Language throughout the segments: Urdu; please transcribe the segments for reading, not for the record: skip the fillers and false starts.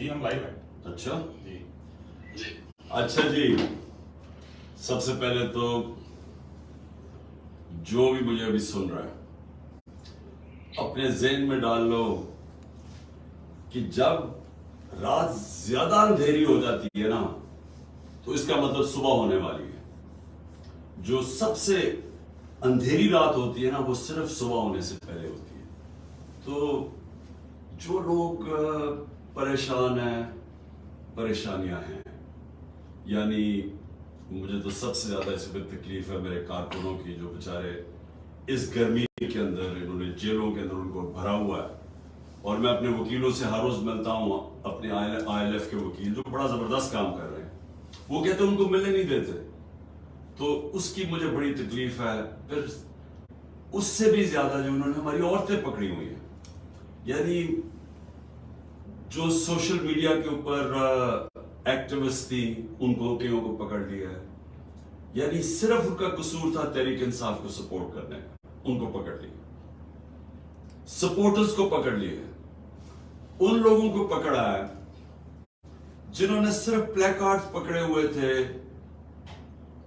جی ہم لائیو ہیں. اچھا جی اچھا جی، سب سے پہلے تو جو بھی مجھے ابھی سن رہا ہے اپنے ذہن میں ڈال لو کہ جب رات زیادہ اندھیری ہو جاتی ہے نا تو اس کا مطلب صبح ہونے والی ہے. جو سب سے اندھیری رات ہوتی ہے نا وہ صرف صبح ہونے سے پہلے ہوتی ہے. تو جو لوگ پریشان ہیں، پریشانیاں ہیں، یعنی مجھے تو سب سے زیادہ اس وقت تکلیف ہے میرے کارکنوں کی جو بیچارے اس گرمی کے اندر انہوں نے جیلوں کے اندر ان کو بھرا ہوا ہے. اور میں اپنے وکیلوں سے ہر روز ملتا ہوں، اپنے آئی ایل ایف کے وکیل جو بڑا زبردست کام کر رہے ہیں، وہ کہتے ہیں ان کو ملنے نہیں دیتے. تو اس کی مجھے بڑی تکلیف ہے. پھر اس سے بھی زیادہ جو انہوں نے ہماری عورتیں پکڑی ہوئی ہیں، یعنی جو سوشل میڈیا کے اوپر ایکٹیوسٹ تھی ان کو کئیوں کو پکڑ لیا ہے. یعنی صرف ان کا قصور تھا تحریک انصاف کو سپورٹ کرنے کا، ان کو پکڑ لیا. سپورٹرز کو پکڑ لیا ہے. ان لوگوں کو پکڑا ہے جنہوں نے صرف پلے کارڈ پکڑے ہوئے تھے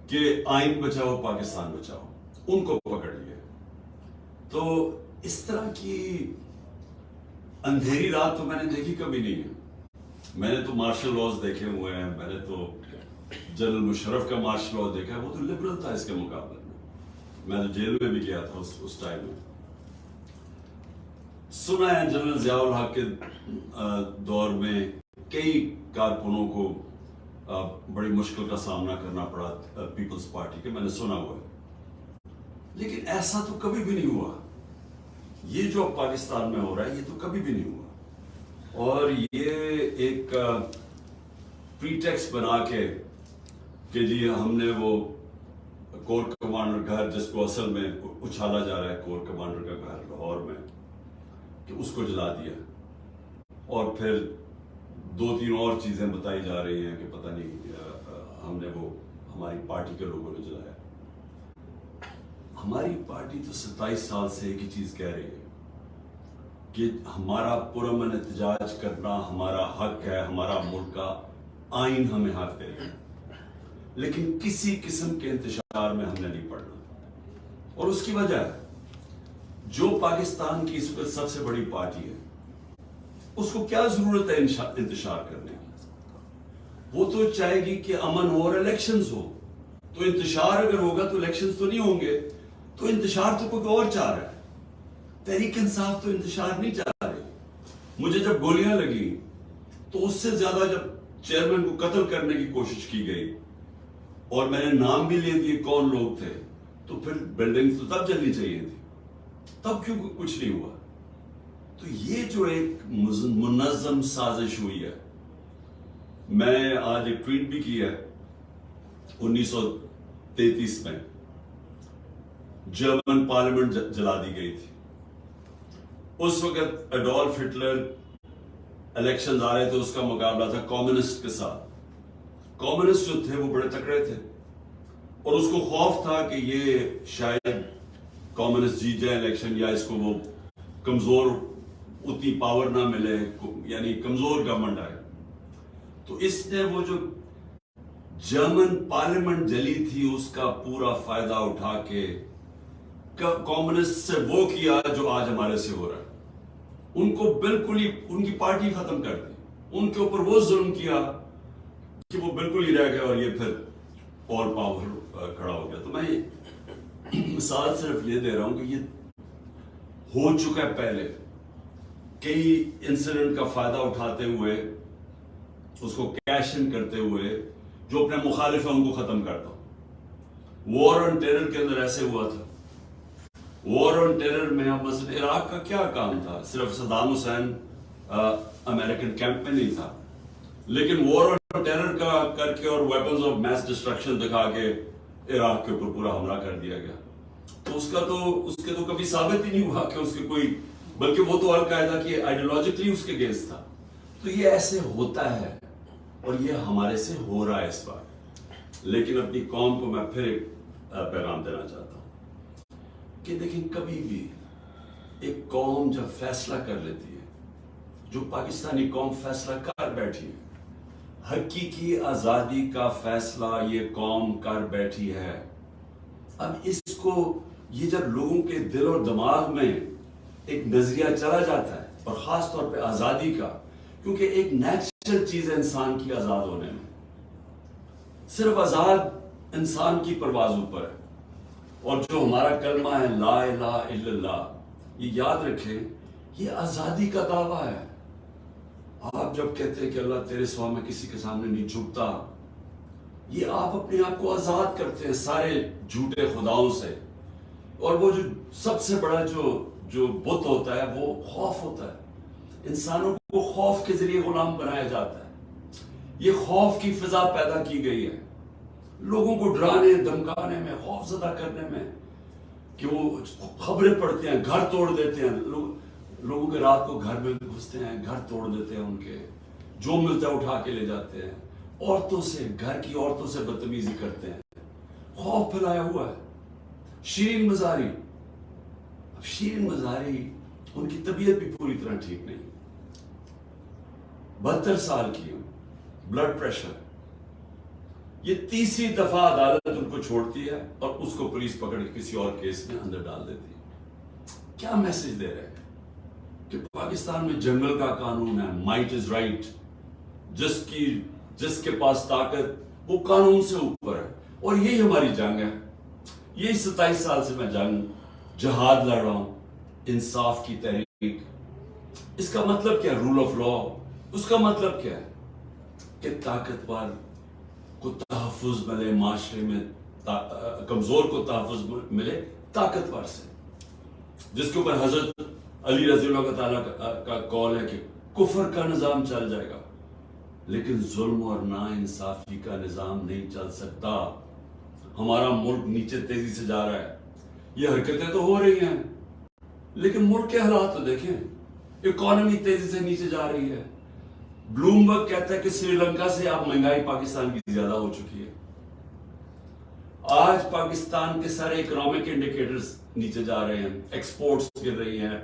کہ آئین بچاؤ پاکستان بچاؤ، ان کو پکڑ لیا. تو اس طرح کی اندھیری رات تو میں نے دیکھی کبھی نہیں ہے. میں نے تو مارشل لاز دیکھے ہوئے ہیں، میں نے تو جنرل مشرف کا مارشل لاء دیکھا ہے، وہ تو لبرل تھا اس کے مقابلے میں. میں تو جیل میں بھی گیا تھا اس ٹائم میں. سنا ہے جنرل ضیاء الحق کے دور میں کئی کارکنوں کو بڑی مشکل کا سامنا کرنا پڑا پیپلز پارٹی کے، میں نے سنا ہوا ہے. لیکن ایسا تو کبھی بھی نہیں ہوا. یہ جو پاکستان میں ہو رہا ہے یہ تو کبھی بھی نہیں ہوا. اور یہ ایک پریٹیکسٹ بنا کے کہ جی ہم نے وہ کور کمانڈر گھر، جس کو اصل میں اچھالا جا رہا ہے کور کمانڈر کا گھر لاہور میں، کہ اس کو جلا دیا. اور پھر 2-3 اور چیزیں بتائی جا رہی ہیں کہ پتہ نہیں ہم نے وہ ہماری پارٹی کے لوگوں نے جلایا. ہماری پارٹی تو 27 سال سے ایک ہی چیز کہہ رہی ہے کہ ہمارا پرامن احتجاج کرنا ہمارا حق ہے، ہمارا ملک کا آئین ہمیں حق دے گا، لیکن کسی قسم کے انتشار میں ہم نے نہیں پڑھنا. اور اس کی وجہ ہے جو پاکستان کی اس وقت سب سے بڑی پارٹی ہے، اس کو کیا ضرورت ہے انتشار کرنے کی؟ وہ تو چاہے گی کہ امن ہو اور الیکشنز ہو. تو انتشار اگر ہوگا تو الیکشنز تو نہیں ہوں گے. تو انتشار تو کوئی اور چاہ رہا ہے. تحریک انصاف تو انتشار نہیں چاہ رہی. مجھے جب گولیاں لگی تو اس سے زیادہ جب چیئرمین کو قتل کرنے کی کوشش کی گئی اور میں نے نام بھی لے دیے کون لوگ تھے، تو پھر بلڈنگ تو تب جلنی چاہیے تھی. تب کیوں کچھ نہیں ہوا؟ تو یہ جو ایک منظم سازش ہوئی ہے. میں آج ایک ٹویٹ بھی کیا ہے. 1933 میں جرمن پارلیمنٹ جلا دی گئی تھی. اس وقت ایڈولف ہٹلر الیکشنز آ رہے تھے، اس کا مقابلہ تھا کمیونسٹ کے ساتھ. کمیونسٹ جو تھے وہ بڑے تکڑے تھے اور اس کو خوف تھا کہ یہ شاید کمیونسٹ جیت جائے الیکشن، یا اس کو وہ کمزور اتنی پاور نہ ملے، یعنی کمزور گورنمنٹ آئے. تو اس نے وہ جو جرمن پارلیمنٹ جلی تھی اس کا پورا فائدہ اٹھا کے کمیونسٹ سے وہ کیا جو آج ہمارے سے ہو رہا ہے. ان کو بالکل ہی ان کی پارٹی ختم کر دی. ان کے اوپر وہ ظلم کیا کہ وہ بالکل ہی رہ گئے اور یہ پھر اور پاور کھڑا ہو گیا. تو میں مثال صرف یہ دے رہا ہوں کہ یہ ہو چکا ہے پہلے. کئی انسیڈنٹ کا فائدہ اٹھاتے ہوئے، اس کو کیش ان کرتے ہوئے جو اپنے مخالف ہیں ان کو ختم کرتا ہوں. وار آن ٹیرر کے اندر ایسے ہوا تھا. وار آن ٹیرر میں مثلا عراق کا کیا کام تھا؟ صرف صدام حسین امریکن کیمپ میں نہیں تھا، لیکن وار آن ٹیرر کا کر کے اور ویپنز آف میس ڈسٹرکشن دکھا کے عراق کے اوپر پورا حملہ کر دیا گیا. تو اس کے تو کبھی ثابت ہی نہیں ہوا کہ اس کے کوئی، بلکہ وہ تو القاعدہ کی آئیڈیالوجیکلی اس کے اگینسٹ تھا. تو یہ ایسے ہوتا ہے اور یہ ہمارے سے ہو رہا ہے اس بار. لیکن اپنی قوم کو میں پھر ایک پیغام دینا چاہتا ہوں کہ دیکھیں، کبھی بھی ایک قوم جب فیصلہ کر لیتی ہے، جو پاکستانی قوم فیصلہ کر بیٹھی ہے. حقیقی آزادی کا فیصلہ یہ قوم کر بیٹھی ہے. اب اس کو یہ جب لوگوں کے دل اور دماغ میں ایک نظریہ چلا جاتا ہے، اور خاص طور پہ آزادی کا، کیونکہ ایک نیچرل چیز ہے انسان کی آزاد ہونے میں. صرف آزاد انسان کی پرواز اوپر ہے. اور جو ہمارا کلمہ ہے لا الہ الا اللہ، یہ یاد رکھیں، یہ آزادی کا دعویٰ ہے. آپ جب کہتے ہیں کہ اللہ تیرے سوا میں کسی کے سامنے نہیں جھکتا، یہ آپ اپنے آپ کو آزاد کرتے ہیں سارے جھوٹے خداؤں سے. اور وہ جو سب سے بڑا جو بت ہوتا ہے وہ خوف ہوتا ہے. انسانوں کو خوف کے ذریعے غلام بنایا جاتا ہے. یہ خوف کی فضا پیدا کی گئی ہے لوگوں کو ڈرانے دھمکانے میں، خوف زدہ کرنے میں، کہ وہ خبریں پڑھتے ہیں، گھر توڑ دیتے ہیں. لوگوں کے رات کو گھر میں گھستے ہیں، گھر توڑ دیتے ہیں، ان کے جو ملتا ہے اٹھا کے لے جاتے ہیں. عورتوں سے، گھر کی عورتوں سے بدتمیزی کرتے ہیں. خوف پھیلایا ہوا ہے. شیرین مزاری، اب شیرین مزاری ان کی طبیعت بھی پوری طرح ٹھیک نہیں. 72 سال کی ہوں، بلڈ پریشر. یہ تیسری دفعہ عدالت ان کو چھوڑتی ہے اور اس کو پولیس پکڑ کے کسی اور کیس میں اندر ڈال دیتی ہے. کیا میسج دے رہے ہیں کہ پاکستان میں جنگل کا قانون ہے، مائٹ از رائٹ. جس کے پاس طاقت وہ قانون سے اوپر ہے. اور یہی ہماری جنگ ہے. یہی 27 سال سے میں جہاد لڑ رہا ہوں، انصاف کی تحریک. اس کا مطلب کیا ہے؟ Role of law. اس کا مطلب کیا ہے کہ طاقتور کو تحفظ ملے معاشرے میں، کمزور کو تحفظ ملے طاقتور سے. جس کے اوپر حضرت علی رضی اللہ تعالیٰ کا قول ہے کہ کفر کا نظام چل جائے گا لیکن ظلم اور ناانصافی کا نظام نہیں چل سکتا. ہمارا ملک نیچے تیزی سے جا رہا ہے. یہ حرکتیں تو ہو رہی ہیں لیکن ملک کے حالات تو دیکھیں. اکانومی تیزی سے نیچے جا رہی ہے. بلومبرگ کہتا ہے کہ سری لنکا سے اب مہنگائی پاکستان کی زیادہ ہو چکی ہے. آج پاکستان کے سارے اکنامک انڈیکیٹرز نیچے جا رہے ہیں. ایکسپورٹس گر رہی ہیں،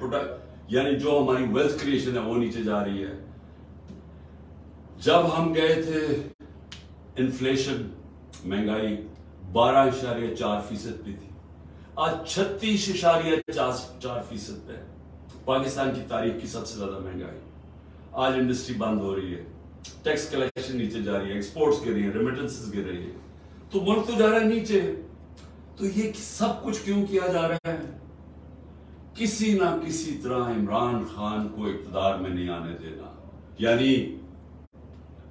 یعنی جو ہماری ویلتھ کریشن ہے وہ نیچے جا رہی ہے. جب ہم گئے تھے انفلیشن، مہنگائی 12.4% پہ تھی. آج 36.4% پہ. پاکستان کی تاریخ کی سب سے زیادہ مہنگائی. آج انڈسٹری بند ہو رہی ہے، ٹیکس کلیکشن نیچے جا رہی ہے، ایکسپورٹس گر رہی ہیں، ریمیٹنسز گر رہی ہے. تو ملک تو جا رہا ہے نیچے. تو یہ سب کچھ کیوں کیا جا رہا ہے؟ کسی نہ کسی طرح عمران خان کو اقتدار میں نہیں آنے دینا. یعنی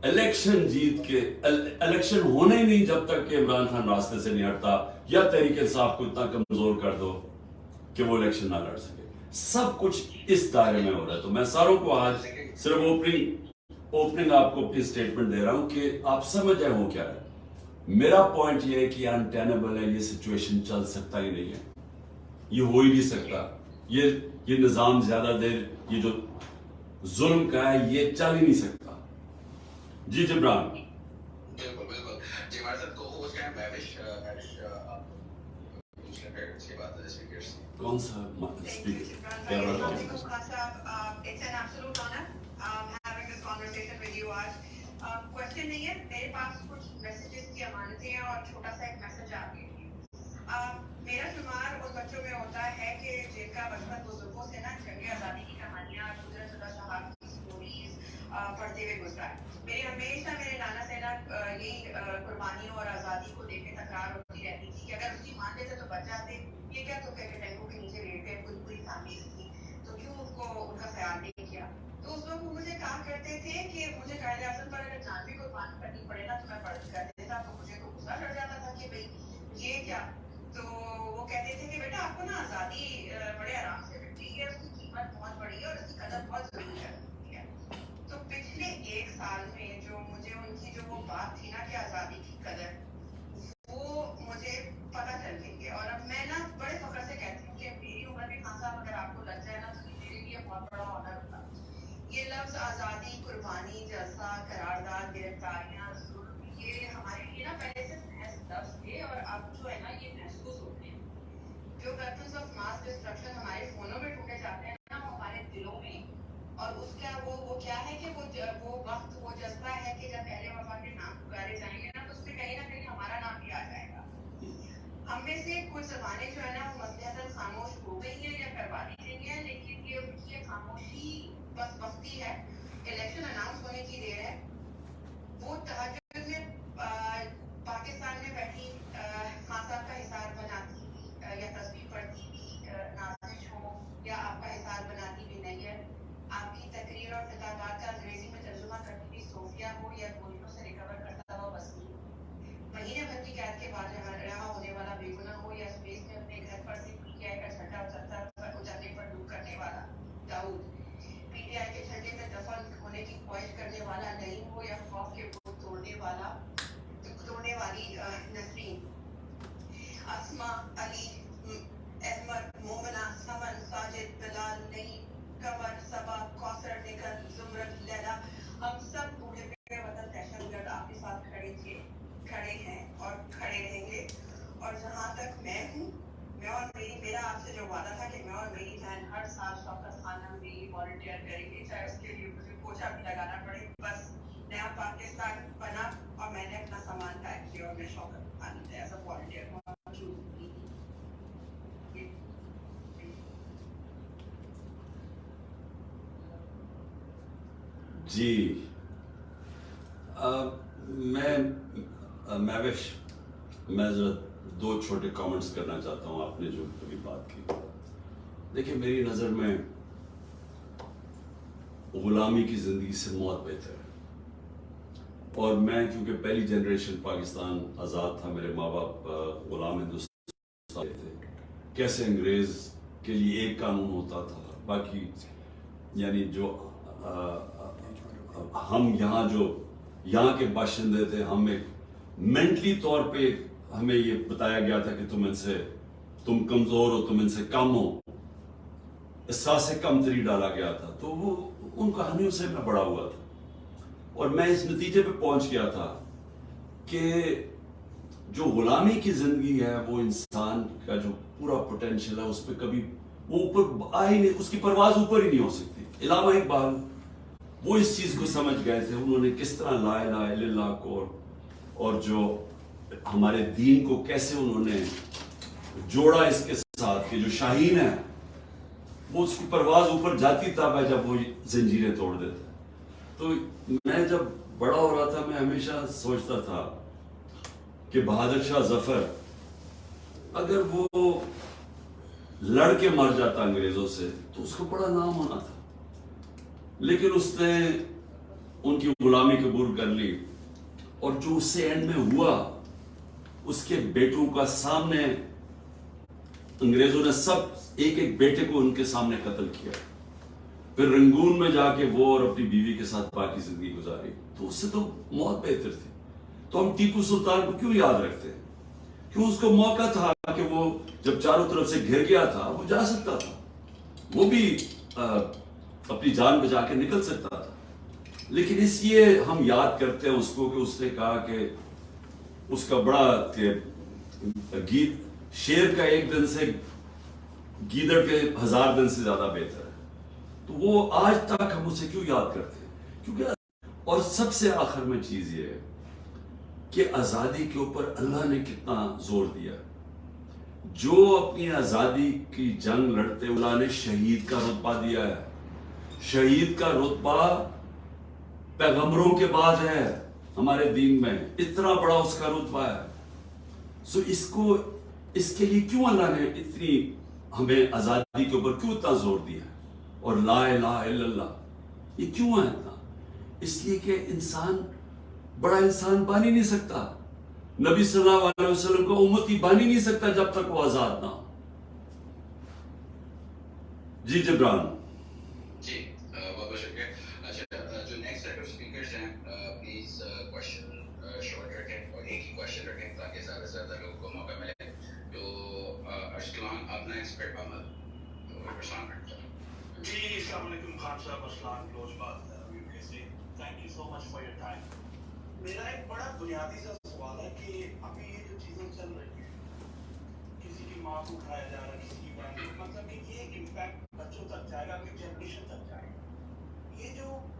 الیکشن جیت کے، الیکشن ہونے ہی نہیں جب تک کہ عمران خان راستے سے نہیں ہٹتا، یا تحریک انصاف کو اتنا کمزور کر دو کہ وہ الیکشن نہ لڑ سکے. سب کچھ اس دائرے میں ہو رہا ہے. تو میں ساروں کو آج صرف اوپننگ آپ کو اپنی اسٹیٹمنٹ دے رہا ہوں کہ آپ سمجھ جائیں ہو کیا ہے. میرا پوائنٹ یہ ہے کہ انٹینیبل ہے. یہ سچویشن چل سکتا ہی نہیں ہے، یہ ہو ہی نہیں سکتا. یہ نظام زیادہ دیر، یہ جو ظلم کا ہے یہ چل ہی نہیں سکتا. جی جبران. بالکل بالکل. جی ہمارے ساتھ کو ہوسٹ ہیں مہوش. کون سا اسپیکر؟ کوشچن نہیں ہے میرے پاس، کچھ میسیجز کی امانتیں ہیں اور چھوٹا سا ایک میسج آپ کے لیے. میرا شمار ان بچوں میں ہوتا ہے کہ جن کا بچپن بزرگوں سے نا جنگ آزادی کی کہانیاں، قدرت شدہ صحافی کی اسٹوریز پڑھتے ہوئے گزرا ہے. میری ہمیشہ میرے نانا سے نا یہی قربانیوں اور آزادی کو لے کے تکرار ہوتی رہتی تھی کہ اگر اس کی مان لیتے تو بچ جاتے. یہ کیا تو کہ ٹینکوں کے نیچے لیٹے پوری فیملی تھی تو کیوں ان کو ان کا خیال نہیں کیا. تو اس وقت وہ مجھے کہا کرتے تھے کہ مجھے قائد اعظم پر اگر جان بھی قربان کرنی پڑے نا تو میں کر دیتا. تو مجھے تو غصہ چڑھ جاتا تھا کہ بھائی یہ کیا. تو وہ کہتے تھے کہ بیٹا آپ کو نا آزادی بڑے آرام سے ملتی ہے، اس کی قیمت بہت بڑی ہے اور اس کی قدر بہت ضروری ہے. تو پچھلے 1 سال میں جو مجھے ان کی جو وہ بات تھی نا کہ آزادی کی قدر، وہ مجھے پتہ چل گئی ہے. اور اب میں نا بڑے فخر سے کہتی ہوں کہ میری عمر میں خان صاحب اگر آپ کو لگ جائے نا تو میرے لیے بہت بڑا آنر ہوتا. یہ لفظ آزادی، قربانی، جلسہ، قرارداد، گرفتاریاں، ظلم، یہ ہمارے لیے نا پہلے سے محض لفظ تھے اور اب جو ہے نا یہ محسوس ہوتے ہیں. جو ویپنز آف ماس ڈسٹرکشن ہمارے فونوں میں ڈھونڈے جاتے ہیں نا وہ ہمارے دلوں میں، اور اس کا وہ کیا ہے کہ وہ وقت وہ جذبہ ہے کہ جب اہل وفا کے نام پکارے جائیں گے نا تو اس میں کہیں نہ کہیں ہمارا نام بھی آ جائے گا. ہم میں سے کچھ زبانیں جو ہے نا وہ مصلحتاً خاموش ہو گئی ہیں یا کروا دی گئی ہیں, لیکن یہ ان کی خاموشی بس وقتی ہے. الیکشن اناؤنس ہونے کی دیر ہے. وہ تہجد میں پاکستان میں بیٹھی خان صاحب کا حصار بناتی ہوئی یا تصویر پڑھتی ہوئی نازش ہو یا آپ کا حصار بناتی ہوئی نیت, آپ کی تقریر اور خطابات کا انگریزی میں ترجمہ کرتی ہوئی صوفیہ ہو یا گولیوں سے ریکور کرتا ہوا وسیم, مہینے بھر کی قید کے بعد رہا ہونے والا بے گناہ ہو یا اسپیس میں اپنے گھر پر سے پی ٹی آئی کا جھنڈا اچھلنے پر ڈوب کرنے والا داؤد, پی ٹی آئی کے جھنڈے میں دفن ہونے کی خواہش کرنے والا نعیم ہو یا خوف کے بت توڑنے والی نسرین, اسما, علی, احمد, مومنہ, سمن, ساجد, بلال, نعیم, قمر, صبا, کوثر, نگل, زمرد, لیلا, ہم سب بوڑھے پہ وطن دہشت گرد آپ کے ساتھ کھڑے ہیں اور کھڑے رہیں گے. اور جہاں تک میں ہوں, میرا آپ سے جو وعدہ تھا کہ میں اور میری بہن ہر سال شوکت خانہ میں والنٹیئر کریں گے, چاہے اس کے لیے مجھے پوچھا بھی لگانا پڑے. بس نیا پاکستان بنا اور میں نے اپنا سامان پیک کیا اور میں شوکت خانہ میں ایز اے والنٹیئر موجود ہوئی. جی میں ذرا دو چھوٹے کامنٹس کرنا چاہتا ہوں. آپ نے جو ابھی بات کی, دیکھیں میری نظر میں غلامی کی زندگی سے موت بہتر ہے. اور میں کیونکہ پہلی جنریشن پاکستان آزاد تھا, میرے ماں باپ غلام ہندوستان تھے, کیسے انگریز کے لیے ایک قانون ہوتا تھا, باقی یعنی جو ہم یہاں کے باشندے تھے, ہمیں مینٹلی طور پہ ہمیں یہ بتایا گیا تھا کہ تم کمزور ہو, تم ان سے کم ہو, احساس کمتری ڈالا گیا تھا. تو وہ ان کہانیوں سے میں بڑا ہوا تھا اور میں اس نتیجے پہ پہنچ گیا تھا کہ جو غلامی کی زندگی ہے وہ انسان کا جو پورا پوٹینشیل ہے اس پہ کبھی وہ اوپر آ ہی نہیں, اس کی پرواز اوپر ہی نہیں ہو سکتی. علامہ اقبال وہ اس چیز کو سمجھ گئے تھے, انہوں نے کس طرح لا الہ الا اللہ کو اور جو ہمارے دین کو کیسے انہوں نے جوڑا اس کے ساتھ کہ جو شاہین ہے وہ اس کی پرواز اوپر جاتی تب ہے جب وہ زنجیریں توڑ دیتا. تو میں جب بڑا ہو رہا تھا میں ہمیشہ سوچتا تھا کہ بہادر شاہ ظفر اگر وہ لڑ کے مر جاتا انگریزوں سے تو اس کو بڑا نام ہونا تھا, لیکن اس نے ان کی غلامی قبول کر لی اور جو اس سے اینڈ میں ہوا, اس کے بیٹوں کا سامنے انگریزوں نے سب ایک بیٹے کو ان کے سامنے قتل کیا, پھر رنگون میں جا کے وہ اور اپنی بیوی کے ساتھ باقی زندگی گزاری. تو اس سے تو موت بہتر تھی. تو ہم ٹیپو سلطان کو کیوں یاد رکھتے ہیں؟ کیوں اس کو موقع تھا کہ وہ جب چاروں طرف سے گھر گیا تھا وہ جا سکتا تھا, وہ بھی اپنی جان بچا کے نکل سکتا تھا, لیکن اس لیے ہم یاد کرتے ہیں اس کو کہ اس نے کہا کہ اس کا بڑا گیت شیر کا ایک دن سے گیدڑ کے 1000 دن سے زیادہ بہتر ہے. تو وہ آج تک ہم اسے کیوں یاد کرتے ہیں؟ کیونکہ اور سب سے آخر میں چیز یہ ہے کہ آزادی کے اوپر اللہ نے کتنا زور دیا. جو اپنی آزادی کی جنگ لڑتے اللہ نے شہید کا رتبہ دیا ہے. شہید کا رتبہ پیغمبروں کے بعد ہے ہمارے دین میں, اتنا بڑا اس کا رتبہ ہے. سو اس کے لیے کیوں اللہ نے اتنی ہمیں آزادی کے اوپر کیوں اتنا زور دیا ہے؟ اور لا الہ الا اللہ یہ کیوں ہے اتنا؟ اس لیے کہ انسان بڑا انسان بن ہی نہیں سکتا, نبی صلی اللہ علیہ وسلم کو امتی بن ہی نہیں سکتا جب تک وہ آزاد نہ ہو. جی جبران. جی بہت بہت شکریہ. اچھا جو نیکسٹ سیٹ آف اسپیکرز ہیں پلیز کوشچن شارٹ رکھیں اور ایک ہی کوشچن رکھیں تاکہ زیادہ سے زیادہ لوگوں کو موقع ملے. تو ارسلان آپ نیکسٹ پہ عمل جی السلام علیکم خان صاحب, ارسلان کلوز بات یو سے. Thank you so much for your time. میرا ایک بڑا بنیادی سا سوال ہے کہ ابھی یہ جو چیزیں چل رہی ہیں, کسی کی ماں کو اٹھایا جا رہا ہے, کسی کی بہن کو, مطلب کہ یہ امپیکٹ بچوں تک جائے گا, اگلی جنریشن تک جائے گا. یہ جو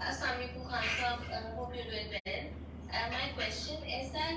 Assalamu alaikum Khan Sahab, hope you're doing well. My question is that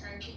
Thank you.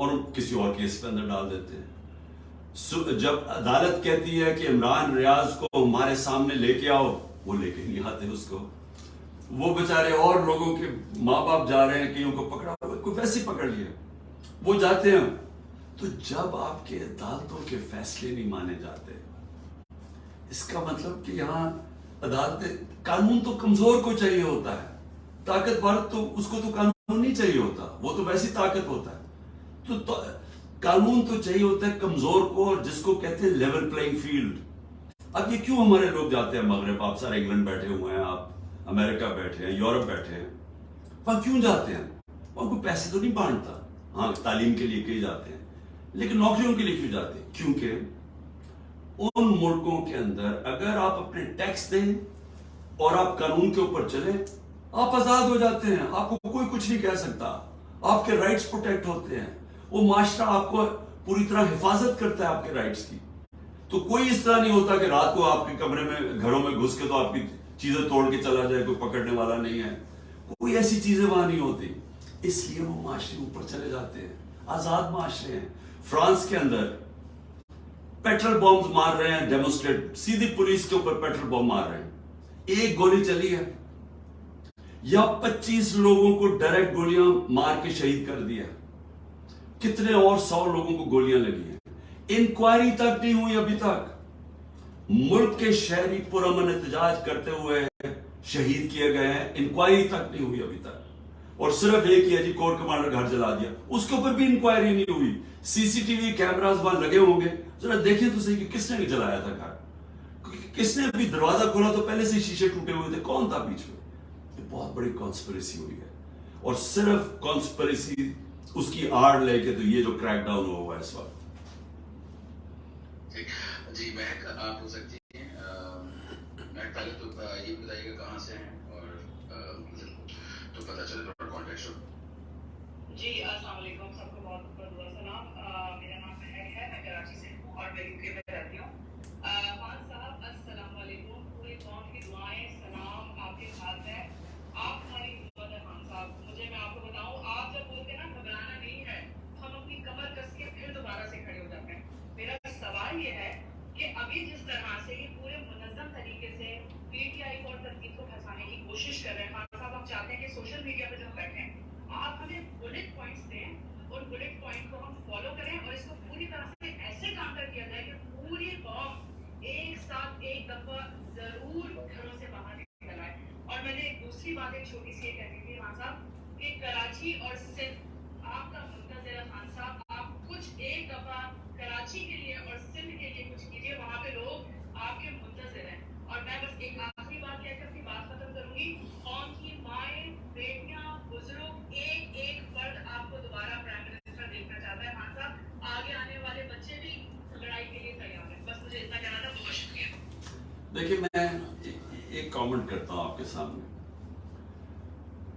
اور کسی اور کیس پہ اندر ڈال دیتے ہیں. جب عدالت کہتی ہے کہ عمران ریاض کو ہمارے سامنے لے کے آؤ, وہ لے کے نہیں آتے اس کو. وہ بیچارے اور لوگوں کے ماں باپ جا رہے ہیں, کئیوں کو پکڑا, کوئی ویسے پکڑ لیا, وہ جاتے ہیں. تو جب آپ کے عدالتوں کے فیصلے نہیں مانے جاتے, اس کا مطلب کہ یہاں عدالتیں, قانون تو کمزور کو چاہیے ہوتا ہے, طاقتور تو اس کو تو قانون نہیں چاہیے ہوتا, وہ تو ویسی طاقت ہوتا ہے. تو قانون تو چاہیے ہوتا ہے کمزور کو, اور جس کو کہتے ہیں لیول پلئنگ فیلڈ. اب یہ کیوں ہمارے لوگ جاتے ہیں مغرب, آپ سارے انگلینڈ بیٹھے ہوئے ہیں, آپ امریکہ بیٹھے ہیں, یورپ بیٹھے ہیں, وہاں کیوں جاتے ہیں؟ وہاں کوئی پیسے تو نہیں بانٹتا, ہاں تعلیم کے لیے کہیں جاتے ہیں, لیکن نوکریوں کے لیے کیوں جاتے ہیں؟ کیونکہ ان ملکوں کے اندر اگر آپ اپنے ٹیکس دیں اور آپ قانون کے اوپر چلیں, آپ آزاد ہو جاتے ہیں, آپ کو کوئی کچھ نہیں کہہ سکتا, آپ کے رائٹس پروٹیکٹ ہوتے ہیں, وہ معاشرہ آپ کو پوری طرح حفاظت کرتا ہے آپ کے رائٹس کی. تو کوئی اس طرح نہیں ہوتا کہ رات کو آپ کے کمرے میں گھروں میں گھس کے تو آپ کی چیزیں توڑ کے چلا جائے, کوئی پکڑنے والا نہیں ہے, کوئی ایسی چیزیں وہاں نہیں ہوتی. اس لیے وہ معاشرے اوپر چلے جاتے ہیں, آزاد معاشرے ہیں. فرانس کے اندر پیٹرول بمز مار رہے ہیں ڈیمونسٹریٹ, سیدھی پولیس کے اوپر پیٹرول بم مار رہے ہیں, ایک گولی چلی ہے, یا 25 لوگوں کو ڈائریکٹ گولیاں مار کے شہید کر دیا, کتنے اور 100 لوگوں کو گولیاں لگی ہیں. انکوائری تک نہیں ہوئی ابھی تک. ملک کے شہری پرامن احتجاج کرتے ہوئے شہید کیے گئے ہیں, انکوائری تک نہیں ہوئی ابھی تک. اور صرف ایک ہی ہے جی, کور کمانڈر گھر جلا دیا, اس کے اوپر بھی انکوائری نہیں ہوئی. سی سی ٹی وی کیمراز وہاں لگے ہوں گے, ذرا دیکھیں تو صحیح کہ کس نے جلایا تھا گھر, کس نے ابھی دروازہ کھولا تو پہلے سے شیشے ٹوٹے ہوئے تھے, کون تھا بیچ میں؟ یہ بہت بڑی کانسپریسی ہوئی ہے, اور صرف کانسپریسی اس کی آڑ لے کے تو یہ جو کریک ڈاؤن ہوا ہے اس وقت. جی مہک, آپ ہو سکتی ہیں, مہک پہلے تو یہ بتائیے گا کہاں سے ہیں, اور تو پتہ چلے تھوڑا کانٹیکٹ ہو. جی السلام علیکم, سب کو بہت بہت سلام. میرا نام مہک ہے, میں کراچی سے ہوں اور میں یو کے میں رہتی ہوں. خان صاحب السلام علیکم, پوری قوم کی دعائیں سلام آپ کے ساتھ ہے. آپ ہماری حکومت ہے خان صاحب. مجھے, میں آپ کو بتاؤں, آپ جب بولتے ہیں نا گھبرانا نہیں ہے, ہم اپنی کمر کس کے پھر دوبارہ سے کھڑے ہو جاتے ہیں. میرا سوال یہ ہے کہ ابھی جس طرح سے یہ پورے منظم طریقے سے پی ٹی آئی کو اور تنقید کو پھنسانے کی کوشش کر رہے ہیں, خان صاحب ہم چاہتے ہیں کہ سوشل میڈیا پہ جب بیٹھیں آپ ہمیں بلٹ پوائنٹس دیں, اور بلٹ پوائنٹ کو ہم فالو کریں, اور اس کو پوری طرح سے ایسے کاؤنٹر کیا جائے کہ پوری قوم ایک ساتھ ایک دفعہ ضرور گھروں سے باہر نکل آئے. اور میں نے ایک دوسری بات ایک چھوٹی سی یہ کہنی تھی خان صاحب, کہ کراچی اور سندھ آپ کا منتظر ہے خان صاحب, آپ کچھ ایک دفعہ کراچی کے لیے اور سندھ کے لیے کچھ کیجیے, وہاں پہ لوگ آپ کے منتظر ہیں. اور میں بس ایک آخری بات کہہ کے اپنی بات ختم کروں گی, قوم کی مائیں, بیٹیاں, بزرگ, ایک ایک فرد آپ کو دوبارہ پرائم منسٹر دیکھنا چاہتا ہے خان صاحب. آگے آنے والے بچے بھی لڑائی کے لیے تیار ہیں. بس مجھے اتنا کہنا تھا, بہت شکریہ. دیکھیں میں ایک کامنٹ کرتا ہوں آپ کے سامنے.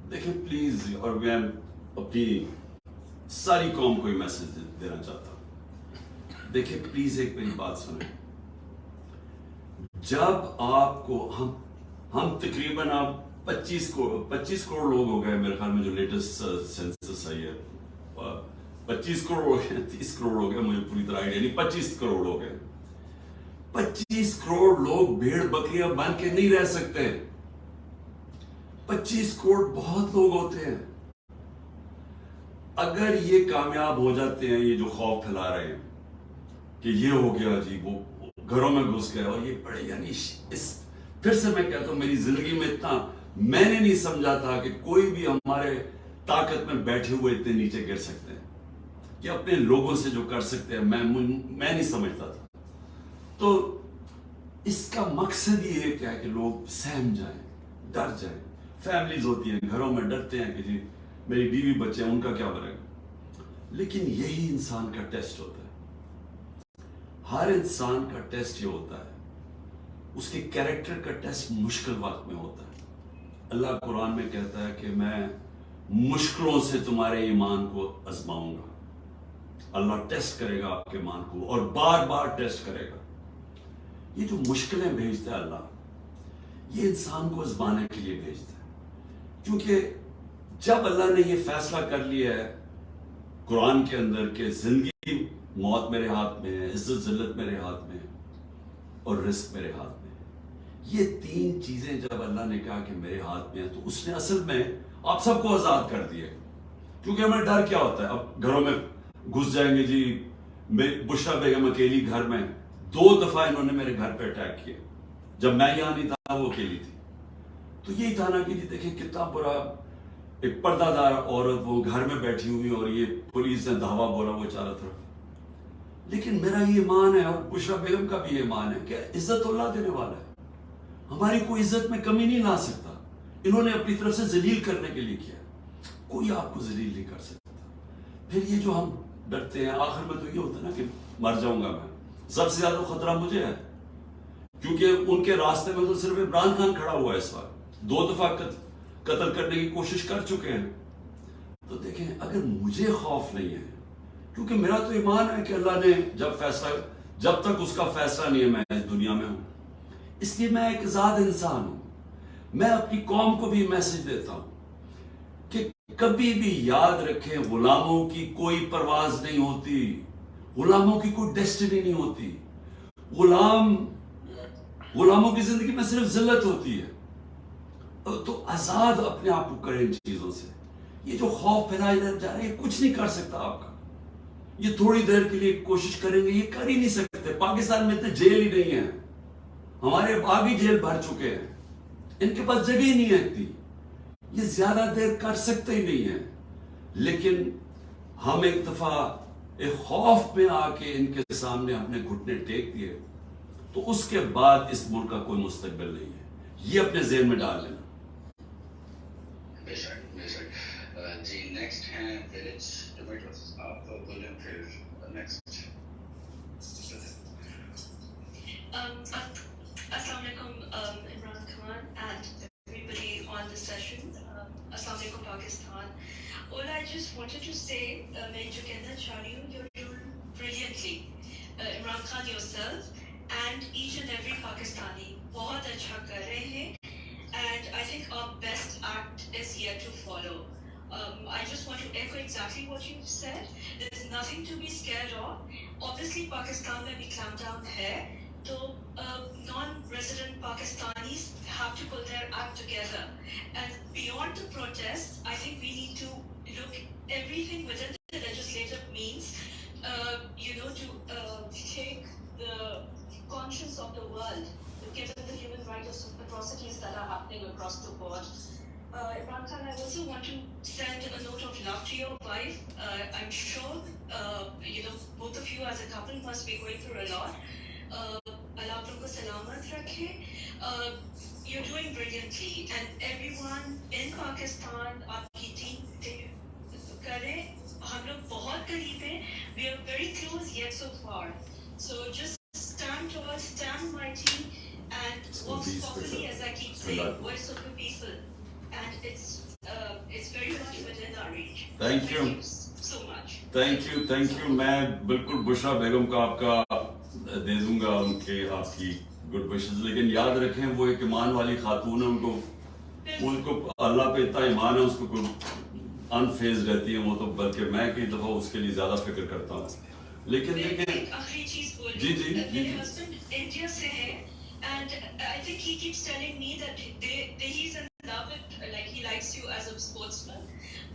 دیکھیں پلیز, اور میں اپنی ساری قوم کو یہ میسج دینا چاہتا ہوں, دیکھیں پلیز ایک میری بات سنیں. جب آپ کو ہم تقریباً آپ 25 کروڑ لوگ ہو گئے میرے خیال میں, جو لیٹسٹ سینسس آئی ہے 25 کروڑ ہو گئے, 30 کروڑ ہو گئے, مجھے پوری طرح آئیڈیا نہیں, 25 کروڑ ہو گئے. 25 کروڑ لوگ بھیڑ بکریاں بن کے نہیں رہ سکتے. 25 کروڑ بہت لوگ ہوتے ہیں. اگر یہ کامیاب ہو جاتے ہیں, یہ جو خوف پھیلا رہے ہیں کہ یہ ہو گیا جی, وہ گھروں میں گھس گئے, اور یہ بڑے, یعنی پھر سے میں کہتا ہوں, میری زندگی میں اتنا میں نے نہیں سمجھا تھا کہ کوئی بھی ہمارے طاقت میں بیٹھے ہوئے اتنے نیچے گر سکتے ہیں, کہ اپنے لوگوں سے جو کر سکتے ہیں, میں نہیں سمجھتا تھا. تو اس کا مقصد یہ ہے کیا ہے کہ لوگ سہم جائیں, ڈر جائیں. فیملیز ہوتی ہیں, گھروں میں ڈرتے ہیں کہ جی میری بیوی بچے ہیں, ان کا کیا بنے گا. لیکن یہی انسان کا ٹیسٹ ہوتا ہے. ہر انسان کا ٹیسٹ یہ ہوتا ہے, اس کے کیریکٹر کا ٹیسٹ مشکل وقت میں ہوتا ہے. اللہ قرآن میں کہتا ہے کہ میں مشکلوں سے تمہارے ایمان کو آزماؤں گا. اللہ ٹیسٹ کرے گا آپ کے ایمان کو, اور بار بار ٹیسٹ کرے گا. یہ جو مشکلیں بھیجتا ہے اللہ, یہ انسان کو آزمانے کے لیے بھیجتا ہے. کیونکہ جب اللہ نے یہ فیصلہ کر لیا ہے قرآن کے اندر کہ زندگی موت میرے ہاتھ میں ہے, عزت ذلت میرے ہاتھ میں ہے, اور رزق میرے ہاتھ میں ہے. یہ تین چیزیں جب اللہ نے کہا کہ میرے ہاتھ میں ہے, تو اس نے اصل میں آپ سب کو آزاد کر دیا. کیونکہ ہمیں ڈر کیا ہوتا ہے, اب گھروں میں گھس جائیں گے جی. بشرا بیگم اکیلی گھر میں, 2 دفعہ انہوں نے میرے گھر پہ اٹیک کیا, جب میں یہاں نہیں تھا وہ اکیلی تھی. تو یہی تھا نا کہ جی دیکھیں کتنا برا, ایک پردہ دار عورت وہ گھر میں بیٹھی ہوئی, اور یہ پولیس نے دھاوا بولا وہ چاروں طرف. لیکن میرا یہ ایمان ہے, اور بشرا بیگم کا بھی یہ ایمان ہے کہ عزت اللہ دینے والا ہے, ہماری کوئی عزت میں کمی نہیں لا سکتا. انہوں نے اپنی طرف سے ذلیل کرنے کے لیے کیا, کوئی آپ کو ذلیل نہیں کر سکتا. پھر یہ جو ہم ڈرتے ہیں, آخر میں تو یہ ہوتا ہے نا کہ مر جاؤں گا میں. سب سے زیادہ خطرہ مجھے ہے, کیونکہ ان کے راستے میں تو صرف عمران خان کھڑا ہوا ہے اس وقت. 2 دفعہ قتل کرنے کی کوشش کر چکے ہیں. تو دیکھیں اگر مجھے خوف نہیں ہے, کیونکہ میرا تو ایمان ہے کہ اللہ نے جب فیصلہ, جب تک اس کا فیصلہ نہیں ہے میں اس دنیا میں ہوں. اس لیے میں ایک آزاد انسان ہوں. میں اپنی قوم کو بھی میسج دیتا ہوں کہ کبھی بھی یاد رکھیں, غلاموں کی کوئی پرواز نہیں ہوتی, غلاموں کی کوئی ڈیسٹینی نہیں ہوتی. غلاموں کی زندگی میں صرف ذلت ہوتی ہے. تو آزاد اپنے آپ کو کریں ان چیزوں سے. یہ جو خوف پھیلائے جا رہا ہے, یہ کچھ نہیں کر سکتا آپ کا. یہ تھوڑی دیر کے لیے کوشش کریں گے, یہ کر ہی نہیں سکتے. پاکستان میں اتنے جیل ہی نہیں ہیں, ہمارے آگے جیل بھر چکے ہیں, ان کے پاس جگہ ہی نہیں ہے اتنی. یہ زیادہ دیر کر سکتے ہی نہیں ہیں. لیکن ہم ایک دفعہ ایک خوف میں آ کے ان کے سامنے اپنے گھٹنے ٹیک دیے, تو اس کے بعد اس ملک کا کوئی مستقبل نہیں ہے. یہ اپنے ذہن میں ڈال لینا. بے شک بے شک. جی نیکسٹ ہیں ویلیج ٹومیٹوز, آپ بولیں پھر next. Assalamu alaikum, Imran Khan and everybody on the session. Assalamu alaikum, Pakistan. All I just wanted to say, main jo kehna cha rahi hu, you're doing brilliantly. Imran Khan yourself and each and every Pakistani bahut acha kar rahe hain, and I think our best act is yet to follow. I just want to echo exactly what you said. There's nothing to be scared of. Obviously Pakistan mein bhi clampdown hai, so non-resident Pakistanis have to pull their act together. And beyond the protests, I think we need to look everything within the legislative means, to take the conscience of the world, given the human rights atrocities that are happening across the board. Imran Khan, I also want to send a note of love to your wife. I'm sure, both of you as a couple must be going through a lot. Allah آپ کو سلامت رکھے. You're doing brilliantly, and everyone in Pakistan آپ کی ٹیم کریں. ہم لوگ بہت قریب ہیں. We are very close yet so far. So just stand tall, stand mighty, and walk softly, as I keep saying, voice of the people. And it's very much within our reach. Thank you so much. Thank you. میں بالکل بشرا بیگم کا آپ کا دے دوں گا ان کے آپ کی گڈ وشز. لیکن یاد رکھیں وہ ایک ایمان والی خاتون ہے, ان کو اللہ پہ اتنا ایمان ہے, اس کو کوئی انفیز رہتی ہے وہ تو, بلکہ میں کئی دفعہ اس کے لیے زیادہ فکر کرتا ہوں. لیکن دیکھیں آخری چیز بول جی میرے ہسبینڈ انڈیا سے ہے, and I think he keeps telling me that he's in love with, like he likes you as a sportsman,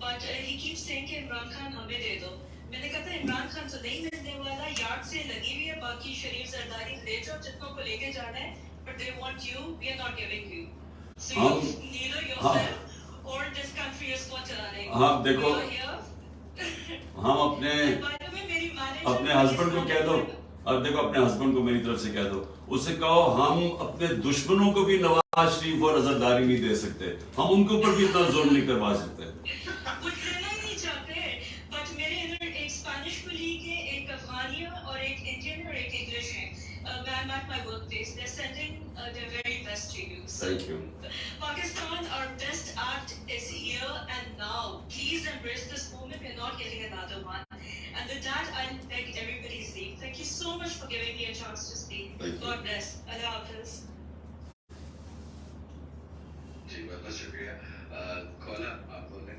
but he keeps saying کہ عمران خان ہمیں دے دو. میں نے کہا تھا عمران خان تو نہیں ملنے والا, یارڈ سے لگی ہوئی ہے, باقی شریف زرداری لے جاؤ جتنوں کو لے کے جانا ہے, but they want you, we are not giving you. So you neither yourself or this country is for turning. ہاں دیکھو, ہم اپنے ہسبینڈ کو کہہ دو, اب دیکھو اپنے ہسبینڈ کو میری طرف سے کہہ دو, اس سے کہو ہم اپنے دشمنوں کو بھی نواز شریف اور عزرداری نہیں دے سکتے, ہم ان کے اوپر بھی اتنا ظلم نہیں کروا سکتے. وہ دینا ہی نہیں چاہتے, بٹ میرے ادھر ایک اسپینش کولیگ ہے, ایک افغانی اور ایک انڈین اور ایک انگلش ہے. I'm at my workplace. They're sending their very best to you. So, Thank you. Pakistan, our best act is here and now. Please embrace this moment. We're not getting another one. And with that, I'll beg everybody's leave. Thank you so much for giving me a chance to speak. God bless. Allah Hafiz. جی بہت بہت شکریہ. کھولا آپ بولیں.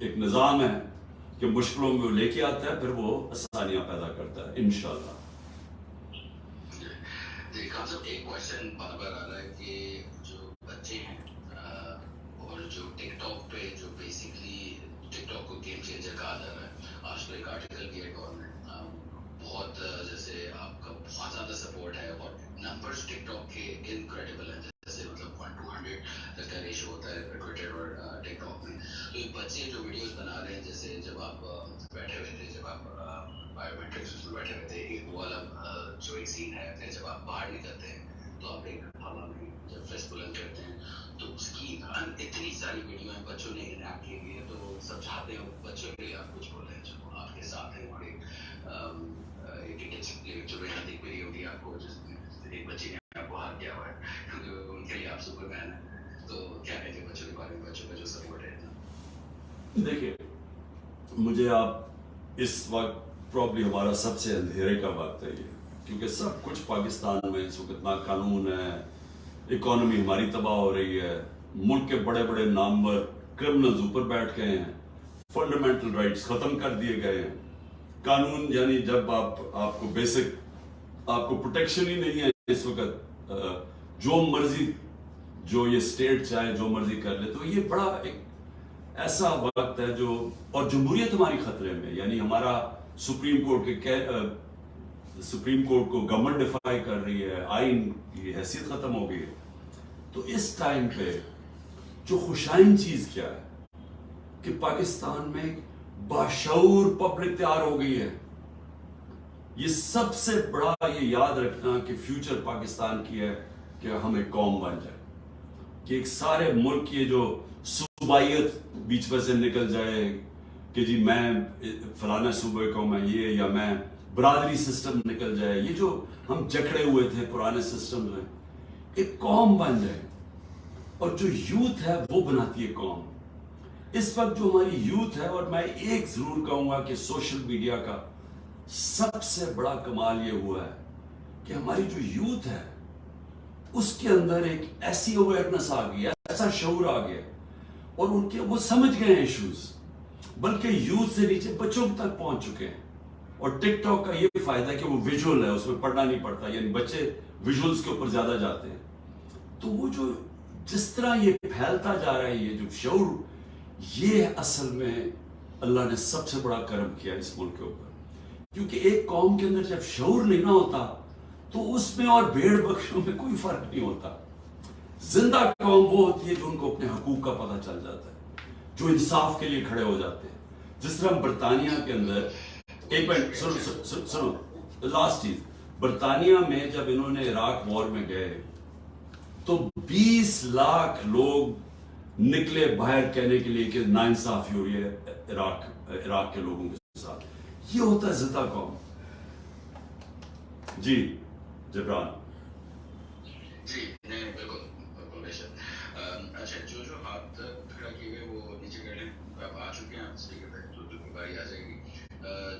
ایک نظام ہے کہ مشکلوں میں وہ لے کے آتا ہے، پھر وہ آسانیاں پیدا کرتا ہے انشاءاللہ۔ جی خان صاحب، ایک کوشچن بار بار آ رہا ہے کہ جو بچے ہیں اور جو ٹک ٹاک پہ جو بیسکلی ٹک ٹاک کو گیم چینجر کہا جا رہا ہے، آج تو ایک آرٹیکل کیا دور میں بہت جیسے آپ کا بہت زیادہ سپورٹ ہے اور نمبرز ٹک ٹاک کے انکریڈیبل ہیں، جیسے مطلب 1 to 100 تک کا ریشو ہوتا ہے ٹویٹر اور ٹک ٹاک میں۔ تو یہ بچے جو ویڈیوز بنا رہے ہیں، جیسے جب آپ بیٹھے ہوئے تھے، جب آپ بایو میٹرکس میں بیٹھے ہوئے تھے، ایک والا جو ایک سین ہے، پھر جب آپ باہر نکلتے ہیں تو آپ ایک ہوا میں جب فیس بلند کرتے ہیں تو اس کی اتنی ساری ویڈیو ہیں بچوں نے انیکٹ کی ہوئی ہے، تو سب چاہتے ہیں بچوں کے لیے آپ کچھ بولیں جو آپ کے ساتھ ہیں، اور ایک جو بیان دیکھ ملی ہوگی آپ کو، جس ایک بچے نے آپ کو ہار کیا ہوا ہے، کیونکہ ان کے لیے آپ سپر مین ہیں، تو کیا کہیں گے بچوں کے بارے میں، بچوں کا جو سپورٹ ہے؟ دیکھیے، مجھے آپ اس وقت پرابلی ہمارا سب سے اندھیرے کا وقت ہے یہ، کیونکہ سب کچھ پاکستان میں اس وقت اتنا قانون ہے، اکانومی ہماری تباہ ہو رہی ہے، ملک کے بڑے بڑے نامور کرمنلز اوپر بیٹھ گئے ہیں، فنڈامنٹل رائٹس ختم کر دیے گئے ہیں، قانون یعنی جب آپ کو بیسک آپ کو پروٹیکشن ہی نہیں ہے اس وقت، جو مرضی جو یہ اسٹیٹ چاہے جو مرضی کر لے، تو یہ بڑا ایک ایسا وقت ہے جو، اور جمہوریت ہماری خطرے میں، یعنی ہمارا سپریم کورٹ کو گورنمنٹ ڈیفائی کر رہی ہے، آئین کی حیثیت ختم ہو گئی ہے۔ تو اس ٹائم پہ جو خوشائن چیز کیا ہے کہ پاکستان میں باشعور پبلک تیار ہو گئی ہے۔ یہ سب سے بڑا یہ یاد رکھنا کہ فیوچر پاکستان کی ہے کہ ہم ایک قوم بن جائے، کہ ایک سارے ملک کی جو صوبائیت بیچ میں سے نکل جائے کہ جی میں فلانا صوبے کو میں یہ، یا میں برادری سسٹم نکل جائے، یہ جو ہم جکڑے ہوئے تھے پرانے سسٹم میں، ایک قوم بن جائے، اور جو یوتھ ہے وہ بناتی ہے قوم۔ اس وقت جو ہماری یوتھ ہے، اور میں ایک ضرور کہوں گا کہ سوشل میڈیا کا سب سے بڑا کمال یہ ہوا ہے کہ ہماری جو یوتھ ہے اس کے اندر ایک ایسی اویئرنس آ گئی ہے، ایسا شعور آ گیا، اور ان کے وہ سمجھ گئے ہیں ایشوز، بلکہ یوتھ سے نیچے بچوں تک پہنچ چکے ہیں۔ اور ٹک ٹاک کا یہ فائدہ ہے کہ وہ ویژول ہے، اس میں پڑھنا نہیں پڑتا، یعنی بچے ویژولز کے اوپر زیادہ جاتے ہیں۔ تو وہ جو جس طرح یہ پھیلتا جا رہا ہے، یہ جو شعور، یہ اصل میں اللہ نے سب سے بڑا کرم کیا اس ملک کے اوپر، کیونکہ ایک قوم کے اندر جب شعور نہیں نہ ہوتا تو اس میں اور بھیڑ بکریوں میں کوئی فرق نہیں ہوتا۔ زندہ قوم وہ ہوتی ہے جو ان کو اپنے حقوق کا پتہ چل جاتا ہے، جو انصاف کے لیے کھڑے ہو جاتے ہیں۔ جس طرح برطانیہ کے اندر، ایک منٹ سنو، لاسٹ چیز، برطانیہ میں جب انہوں نے عراق وار میں گئے تو 20 لاکھ لوگ نکلے باہر کہنے کے لیے کہ ناانصافی ہو رہی ہے عراق کے لوگوں کے ساتھ۔ یہ ہوتا ہے زندہ قوم۔ جی جبران۔ جی نہیں بالکل بے شک۔ اچھا، جو ہاتھ کھڑا کیے ہوئے وہ نیچے کر لیں، آپ آ چکے ہیں، آپ اسپیکر پہ تو کی باری آ جائے گی۔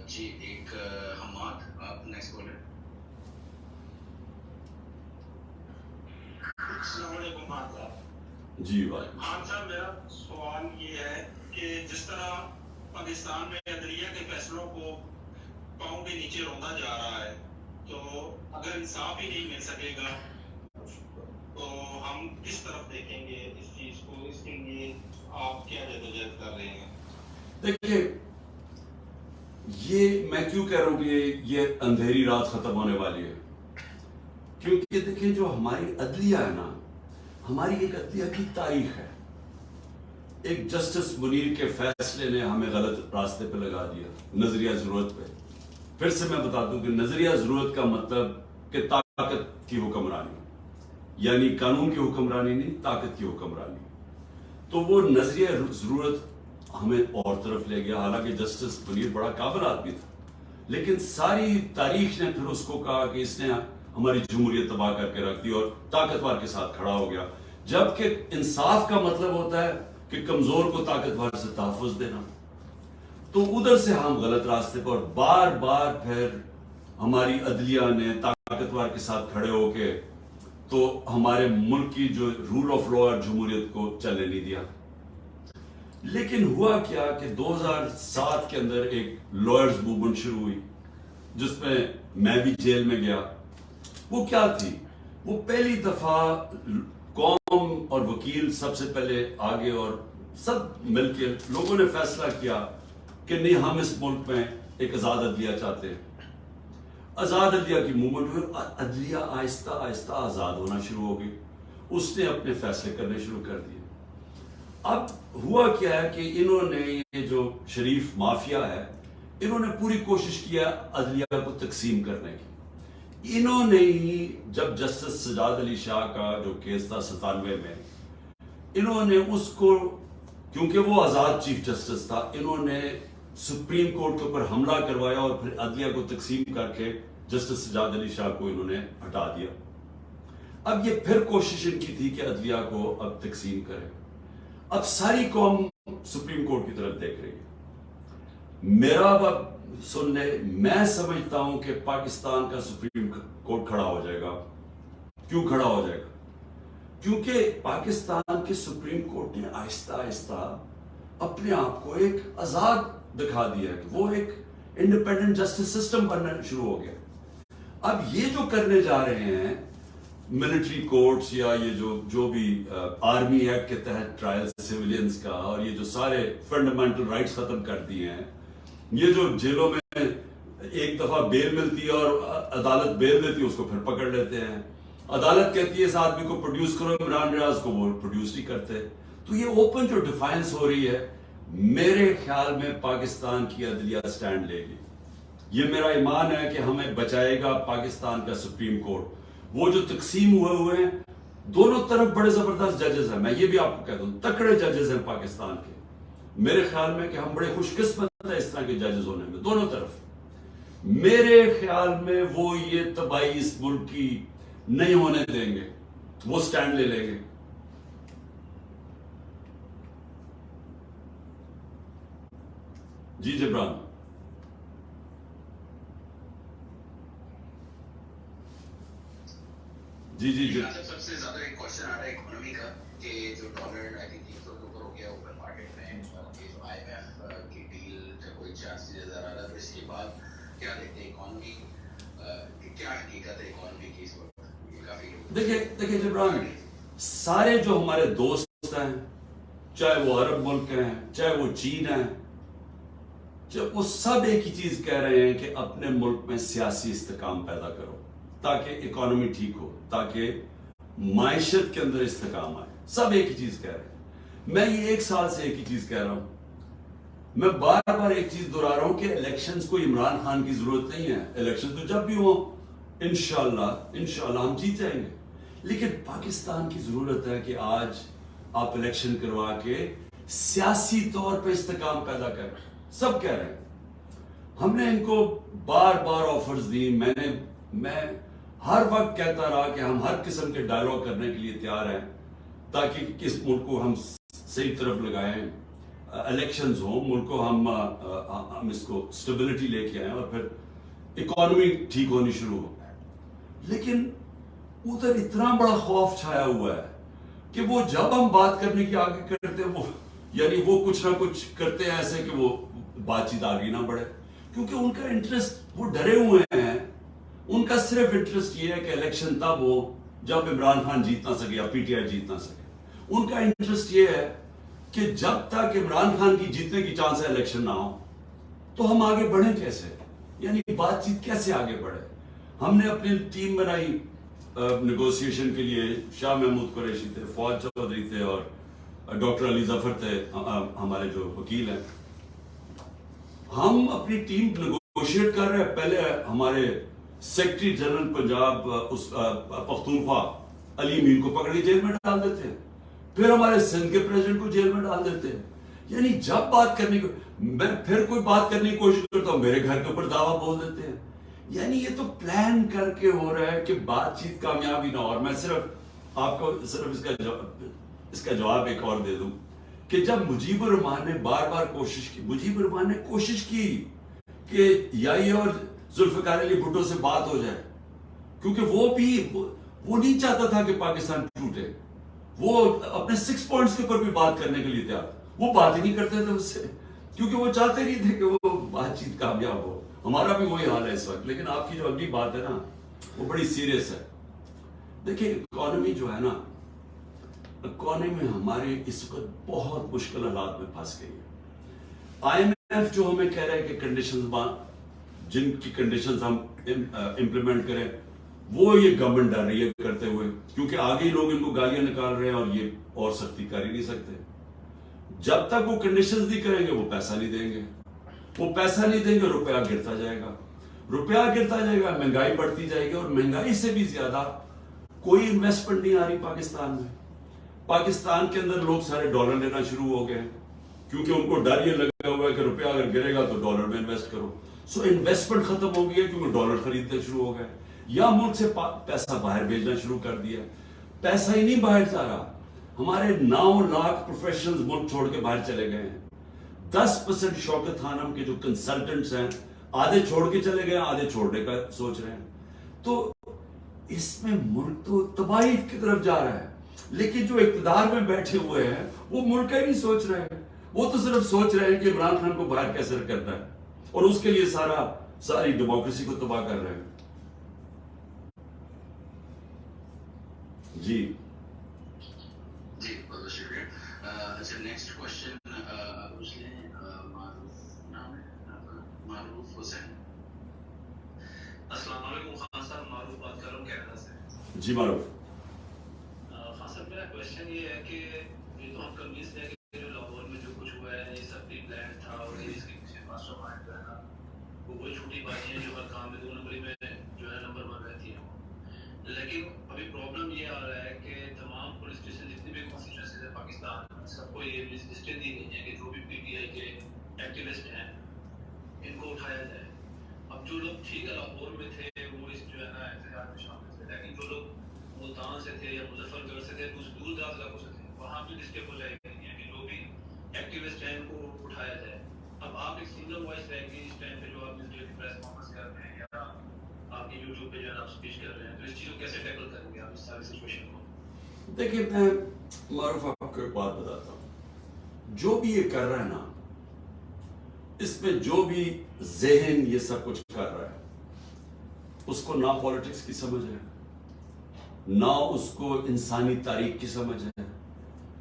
جی ایک حماد، آپ نیکسٹ بولیں۔ السلام علیکم خان صاحب۔ جی بھائی خان صاحب، میرا سوال یہ ہے کہ جس طرح پاکستان میں عدلیہ کے فیصلوں کو پاؤں کے نیچے روندا جا رہا ہے، تو اگر انصاف ہی نہیں مل سکے گا تو ہم کس طرف دیکھیں گے اس چیز کو؟ اس کے لیے آپ کیا جدوجہد کر رہے ہیں؟ دیکھیے، یہ میں کیوں کہہ رہا ہوں کہ یہ اندھیری رات ختم ہونے والی ہے، کیونکہ دیکھیں جو ہماری عدلیہ ہے نا، ہماری ایک عدلیہ کی تاریخ ہے۔ ایک جسٹس منیر کے فیصلے نے ہمیں غلط راستے پہ لگا دیا، نظریہ ضرورت پہ۔ پھر سے میں بتا دوں کہ نظریہ ضرورت کا مطلب کہ طاقت کی حکمرانی، یعنی قانون کی حکمرانی نہیں، طاقت کی حکمرانی۔ تو وہ نظریہ ضرورت ہمیں اور طرف لے گیا، حالانکہ جسٹس منیر بڑا قابل آدمی تھا، لیکن ساری تاریخ نے پھر اس کو کہا کہ اس نے ہماری جمہوریت تباہ کر کے رکھ دی اور طاقتور کے ساتھ کھڑا ہو گیا، جبکہ انصاف کا مطلب ہوتا ہے کہ کمزور کو طاقتور سے تحفظ دینا۔ تو ادھر سے ہم غلط راستے پر، بار بار پھر ہماری عدلیہ نے طاقتور کے ساتھ کھڑے ہو کے تو ہمارے ملک کی جو رول آف لا اور جمہوریت کو چلنے نہیں دیا. لیکن ہوا کیا کہ 2007 کے اندر ایک لائرز موومنٹ شروع ہوئی جس میں میں بھی جیل میں گیا. وہ کیا تھی؟ وہ پہلی دفعہ قوم اور وکیل سب سے پہلے آگے اور سب مل کے لوگوں نے فیصلہ کیا کہ نہیں، ہم اس ملک میں ایک آزاد عدلیہ چاہتے ہیں. آزاد عدلیہ کی موومنٹ ہوئی، عدلیہ آہستہ آہستہ آزاد ہونا شروع ہو گئی. اس نے اپنے فیصلے کرنے شروع کر دیے. اب ہوا کیا ہے کہ انہوں نے یہ جو شریف مافیا ہے، انہوں نے پوری کوشش کیا عدلیہ کو تقسیم کرنے کی. انہوں نے ہی جب جسٹس سجاد علی شاہ کا جو کیس تھا 97 میں، انہوں نے اس کو، کیونکہ وہ آزاد چیف جسٹس تھا، انہوں نے سپریم کورٹ کے اوپر حملہ کروایا اور پھر عدلیہ کو تقسیم کر کے جسٹس سجاد علی شاہ کو انہوں نے ہٹا دیا. اب یہ پھر کوشش ان کی تھی کہ عدلیہ کو اب تقسیم کرے. اب ساری قوم سپریم کورٹ کی طرف دیکھ رہی ہے. میرا اب سن لے، میں سمجھتا ہوں کہ پاکستان کا سپریم کورٹ کھڑا ہو جائے گا. کیوں کھڑا ہو جائے گا؟ کیونکہ پاکستان کے سپریم کورٹ نے آہستہ آہستہ اپنے آپ کو ایک آزاد دکھا دیا کہ وہ ایک انڈیپینڈنٹ جسٹس سسٹم بننا شروع ہو گیا. اب یہ جو کرنے جا رہے ہیں ملٹری کورٹس یا یہ جو بھی آرمی ایکٹ کے تحت ٹرائل سیولینز کا، اور یہ جو سارے فنڈامنٹل رائٹس ختم کر دیے ہیں، یہ جو جیلوں میں ایک دفعہ بیل ملتی ہے اور عدالت بیل دیتی ہے، اس کو پھر پکڑ لیتے ہیں. عدالت کہتی ہے اس آدمی کو پروڈیوس کرو، عمران ریاض کو، وہ پروڈیوس نہیں کرتے. تو یہ اوپن جو ڈیفائنس ہو رہی ہے، میرے خیال میں پاکستان کی عدلیہ سٹینڈ لے گی. یہ میرا ایمان ہے کہ ہمیں بچائے گا پاکستان کا سپریم کورٹ. وہ جو تقسیم ہوئے ہیں، دونوں طرف بڑے زبردست ججز ہیں. میں یہ بھی آپ کو کہتا ہوں، تکڑے ججز ہیں پاکستان کے. میرے خیال میں کہ ہم بڑے خوش قسمت ہیں اس طرح کے ججز ہونے میں دونوں طرف. میرے خیال میں وہ یہ تباہی اس ملک کی نہیں ہونے دیں گے، وہ سٹینڈ لے لیں گے. جی جبران. جی جی جی. سب سے زیادہ ایک کوشچن آ رہا ہے اکانومی کا کہ جو ڈالر آئی تھنک 300 کے اوپر ہو گیا اوپن مارکیٹ میں، جو آئی ایم ایف کی ڈیل کا کوئی چانس نظر آ رہا ہے. اس کے بعد کیا دیکھتے ہیں اکانومی، کیا حقیقت ہے اکانومی کی اس وقت؟ یہ کافی دیکھیں جبران، سارے جو ہمارے دوست ہیں، چاہے وہ عرب ملک ہیں، چاہے وہ چین ہیں، وہ سب ایک ہی چیز کہہ رہے ہیں کہ اپنے ملک میں سیاسی استحکام پیدا کرو تاکہ اکانومی ٹھیک ہو، تاکہ معیشت کے اندر استحکام آئے. سب ایک ہی چیز کہہ رہے ہیں. میں یہ 1 سال سے ایک ہی چیز کہہ رہا ہوں. میں بار بار ایک چیز دہرا رہا ہوں کہ الیکشنز کو عمران خان کی ضرورت نہیں ہے. الیکشن تو جب بھی ہوں انشاءاللہ ہم جیت جائیں گے. لیکن پاکستان کی ضرورت ہے کہ آج آپ الیکشن کروا کے سیاسی طور پہ استحکام پیدا کریں. سب کہہ رہے ہیں. ہم نے ان کو بار بار آفرز دی. میں ہر وقت کہتا رہا کہ ہم ہر قسم کے ڈائلاگ کرنے کے لیے تیار ہیں تاکہ اس ملک کو ہم صحیح طرف لگائیں. الیکشنز ہوں، ملک کو ہم اس کو سٹیبلٹی لے کے آئیں اور پھر اکانومی ٹھیک ہونی شروع ہو. لیکن ادھر اتنا بڑا خوف چھایا ہوا ہے کہ وہ جب ہم بات کرنے کی آگے کرتے ہیں، وہ کچھ نہ کچھ کرتے ہیں ایسے کہ وہ بات چیت آگے نہ بڑھے. کیونکہ ان کا انٹرسٹ، وہ ڈرے ہوئے ہیں. ان کا صرف انٹرسٹ یہ ہے کہ الیکشن تب ہو جب عمران خان جیت نہ سکے یا پی ٹی آئی جیت نہ سکے. ان کا انٹرسٹ یہ ہے کہ جب تک عمران خان کی جیتنے کی چانس ہے الیکشن نہ ہو تو ہم آگے بڑھیں کیسے، یعنی بات چیت کیسے آگے بڑھے. ہم نے اپنی ٹیم بنائی نیگوسیشن کے لیے. شاہ محمود قریشی تھے، فواد چودھری تھے اور ڈاکٹر علی ظفر تھے ہمارے جو وکیل ہیں. ہم اپنی ٹیم نیگوشیٹ کر رہے ہیں. پہلے ہمارے سیکرٹری جنرل پنجاب پختونخوا علی امین کو پکڑ کے جیل میں ڈال دیتے ہیں، پھر ہمارے سندھ کے پریزیڈنٹ کو جیل میں ڈال دیتے ہیں. یعنی جب بات کرنے کو، میں پھر کوئی بات کرنے کی کوشش کرتا ہوں، میرے گھر کے اوپر دعویٰ بول دیتے ہیں. یعنی یہ تو پلان کر کے ہو رہا ہے کہ بات چیت کامیابی نہ ہو. اور میں صرف آپ کو اس کا جواب ایک اور دے دوں کہ جب مجیب الرحمان نے بار بار مجیب الرحمان نے کوشش کی کہ یا یہ اور ذوالفقار علی بھٹو سے بات ہو جائے، کیونکہ وہ بھی وہ نہیں چاہتا تھا کہ پاکستان ٹوٹے. وہ اپنے 6 پوائنٹس کے اوپر بھی بات کرنے کے لیے تیار. وہ بات ہی نہیں کرتے تھے اس سے, کیونکہ وہ چاہتے نہیں تھے کہ وہ بات چیت کامیاب ہو. ہمارا بھی وہی حال ہے اس وقت. لیکن آپ کی جو اگلی بات ہے نا, وہ بڑی سیریس ہے. دیکھیں اکانومی جو ہے نا, اکانومی ہمارے اس وقت بہت مشکل حالات میں پھنس گئی ہے. آئی ایم ایف جو ہمیں کہہ رہا ہے کہ کنڈیشنز جن کی کنڈیشنز ہم امپلیمنٹ کریں, وہ یہ گورنمنٹ ڈر رہی ہے کرتے ہوئے, کیونکہ آگے ہی لوگ ان کو گالیاں نکال رہے ہیں اور یہ اور سختی کر ہی نہیں سکتے. جب تک وہ کنڈیشنز نہیں کریں گے وہ پیسہ نہیں دیں گے. وہ پیسہ نہیں دیں گے, روپیہ گرتا جائے گا, روپیہ گرتا جائے گا, مہنگائی بڑھتی جائے گی, اور مہنگائی سے بھی زیادہ کوئی انویسٹمنٹ نہیں آ رہی پاکستان میں. پاکستان کے اندر لوگ سارے ڈالر لینا شروع ہو گئے, کیونکہ ان کو ڈر یہ لگا ہوا ہے کہ روپیہ اگر گرے گا تو ڈالر میں انویسٹ کرو. سو انویسٹمنٹ ختم ہو گئی ہے کیونکہ ڈالر خریدنے شروع ہو گئے, یا ملک سے پیسہ باہر بھیجنا شروع کر دیا. پیسہ ہی نہیں باہر جا رہا. ہمارے 9 لاکھ پروفیشنلز ملک چھوڑ کے باہر چلے گئے ہیں. 10% شوکت خانم کے جو کنسلٹنٹس ہیں آدھے چھوڑ کے چلے گئے, آدھے چھوڑنے کا سوچ رہے ہیں. تو اس میں ملک تو تباہی کی طرف جا رہا ہے. لیکن جو اقتدار میں بیٹھے ہوئے ہیں وہ ملک کا ہی نہیں سوچ رہے ہیں. وہ تو صرف سوچ رہے ہیں کہ عمران خان کو باہر کیسے کرنا ہے, اور اس کے لیے ساری ڈیموکریسی کو تباہ کر رہے ہیں. جی جی بہت شکریہ. اچھا نیکسٹ کوشچن معروف حسین. السلام علیکم خان صاحب, معروف بات کر رہا ہوں کینیڈا سے. جی معروف. خان صاحب میرا کوشچن یہ ہے کہ یہ تو ہم کنوینس ہیں کہ جو لاہور میں جو کچھ ہوا ہے یہ سب پری پلان تھا, اور اس کے پیچھے ماسٹر مائنڈ جو ہے نا وہ کوئی چھوٹی باتیں ہیں جو ہر کام میں 2 نمبری میں جو ہے نمبر 1 رہتی ہیں. لیکن ابھی پرابلم یہ آ رہا ہے کہ تمام پولیس اسٹیشن جتنی بھی کانسٹیٹوئنسیز ہیں پاکستان میں سب کو یہ لسٹیں دی گئی ہیں کہ جو بھی پی ٹی آئی کے ایکٹیوسٹ ہیں ان کو اٹھایا جائے. اب جو لوگ ٹھیک ہے لاہور میں تھے وہ اس جو ہے نا احتجاج میں شامل تھے, لیکن جو لوگ ملتان سے تھے یا مظفر گڑھ سے تھے, دور دراز علاقوں سے تھے, وہاں بھی لسٹیں ہو جائے گی ہیں کہ جو بھی ایکٹیوسٹ ہیں ان کو اٹھایا جائے. اب آپ ایک سنگل وائس رہے گی اس ٹائم پہ جو آپ اس پریس کانفرنس کر رہے ہیں یا آپ کی یوٹیوب پہ جو ہے آپ اسپیچ کر رہے ہیں, تو اس چیز کو کیسے ٹیکل کریں گے آپ اس ساری سچویشن کو؟ دیکھیے میں معروف آپ کو ایک بات بتاتا ہوں. جو بھی یہ کر رہا ہے نا, اس میں جو بھی ذہن یہ سب کچھ کر رہا ہے اس کو نہ پالیٹکس کی سمجھ ہے, نہ اس کو انسانی تاریخ کی سمجھ ہے,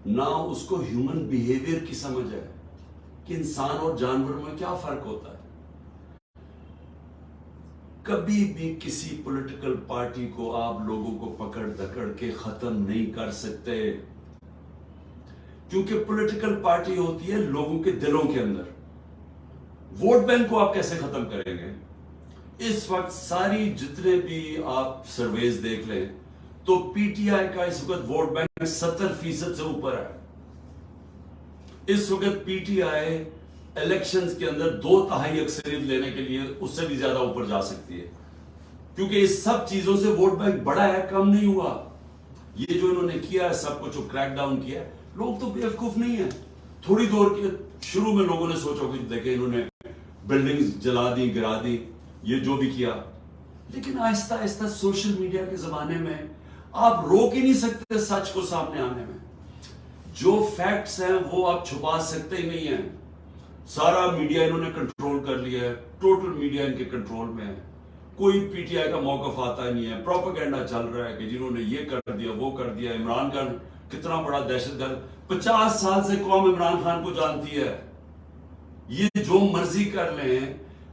نہ اس کو ہیومن بیہیویئر کی سمجھ ہے کہ انسان اور جانوروں میں کیا فرق ہوتا ہے. کبھی بھی کسی پولیٹیکل پارٹی کو آپ لوگوں کو پکڑ دکڑ کے ختم نہیں کر سکتے, کیونکہ پولیٹیکل پارٹی ہوتی ہے لوگوں کے دلوں کے اندر. ووٹ بینک کو آپ کیسے ختم کریں گے؟ اس وقت ساری جتنے بھی آپ سرویز دیکھ لیں تو پی ٹی آئی کا اس وقت ووٹ بینک 70% سے اوپر ہے. اس وقت پی ٹی آئی الیکشنز کے اندر 2/3 اکثریت لینے کے لیے اس سے بھی زیادہ اوپر جا سکتی ہے, کیونکہ اس سب چیزوں سے ووٹ بینک بڑا ہے, کم نہیں ہوا. یہ جو انہوں نے کیا ہے سب کچھ کریک ڈاؤن کیا ہے, لوگ تو بیوقوف نہیں ہیں. تھوڑی دور کے شروع میں لوگوں نے سوچا کہ دیکھیں انہوں نے بلڈنگز جلا دی, گرا دی, یہ جو بھی کیا, لیکن آہستہ آہستہ سوشل میڈیا کے زمانے میں آپ روک ہی نہیں سکتے سچ کو سامنے آنے میں. جو فیکٹس ہیں وہ آپ چھپا سکتے ہی نہیں ہیں. سارا میڈیا انہوں نے کنٹرول کر لیا ہے, ٹوٹل میڈیا ان کے کنٹرول میں ہے. کوئی پی ٹی آئی کا موقف آتا ہی نہیں ہے. پروپیگنڈا چل رہا ہے کہ جنہوں نے یہ کر دیا وہ کر دیا. عمران خان کتنا بڑا دہشت گرد, 50 سال سے قوم عمران خان کو جانتی ہے. یہ جو مرضی کر لیں,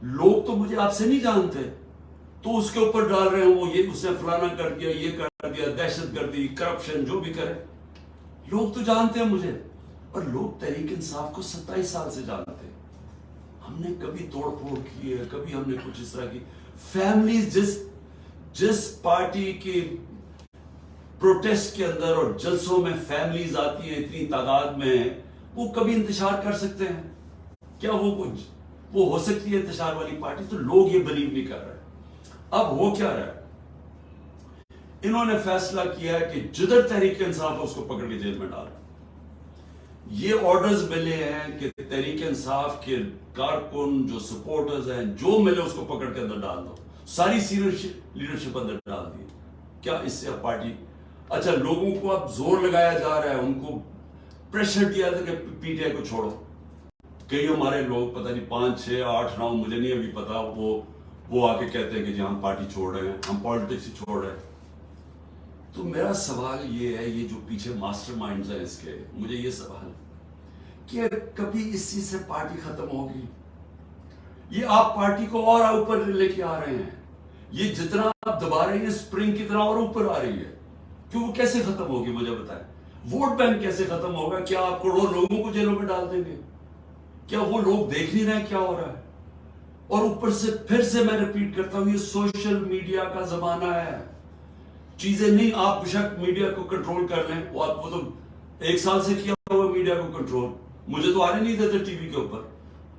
لوگ تو مجھے آپ سے نہیں جانتے, تو اس کے اوپر ڈال رہے ہیں وہ یہ اس نے فلانا کر دیا, یہ کر دیا, دہشت گردی, کرپشن, جو بھی کرے. لوگ تو جانتے ہیں مجھے, اور لوگ تحریک انصاف کو 27 سال سے جانتے ہیں. ہم نے کبھی توڑ پھوڑ کی ہے, کبھی ہم نے کچھ اس طرح کی. فیملیز جس پارٹی کی پروٹیسٹ کے اندر اور جلسوں میں فیملیز آتی ہیں اتنی تعداد میں, وہ کبھی انتشار کر سکتے ہیں کیا؟ وہ ہو سکتی ہے انتشار والی پارٹی؟ تو لوگ یہ بلیو نہیں کر رہے. اب ہو کیا رہا ہے, انہوں نے فیصلہ کیا ہے کہ جدھر تحریک انصاف ہے اس کو پکڑ کے جیل میں ڈالا. یہ آرڈرز ملے ہیں کہ تحریک انصاف کے کارکن جو سپورٹرز ہیں جو ملے اس کو پکڑ کے اندر ڈال دو. ساری سینئر لیڈرشپ اندر ڈال دی. کیا اس سے پارٹی اچھا لوگوں کو اب زور لگایا جا رہا ہے, ان کو پریشر دیا تھا کہ پی ٹی آئی کو چھوڑو. کئی ہمارے لوگ پتہ نہیں 5 6 8 9 مجھے نہیں ابھی پتا, وہ آ کے کہتے ہیں کہ جی ہم پارٹی چھوڑ رہے ہیں, ہم پالیٹکس ہی چھوڑ رہے ہیں. تو میرا سوال یہ ہے, یہ جو پیچھے ماسٹر مائنڈز ہیں اس کے, مجھے یہ سوال کہ کبھی اس چیز سے پارٹی ختم ہوگی؟ یہ آپ پارٹی کو اور اوپر لے کے آ رہے ہیں, یہ جتنا آپ دبا رہے ہیں اسپرنگ کی طرح اور اوپر آ رہی ہے. کہ وہ کیسے ختم ہوگی مجھے بتائیں. ووٹ بینک کیسے ختم ہوگا؟ کیا آپ کروڑوں لوگوں کو جیلوں میں ڈال دیں گے؟ کیا وہ لوگ دیکھ نہیں رہے کیا ہو رہا ہے؟ اور اوپر سے پھر سے میں ریپیٹ کرتا ہوں, یہ سوشل میڈیا کا زمانہ ہے. چیزیں نہیں, آپ بشک میڈیا کو کنٹرول کر لیں, وہ تو 1 سال سے کیا ہوا میڈیا کو کنٹرول. مجھے تو آنے نہیں دیتے ٹی وی کے اوپر,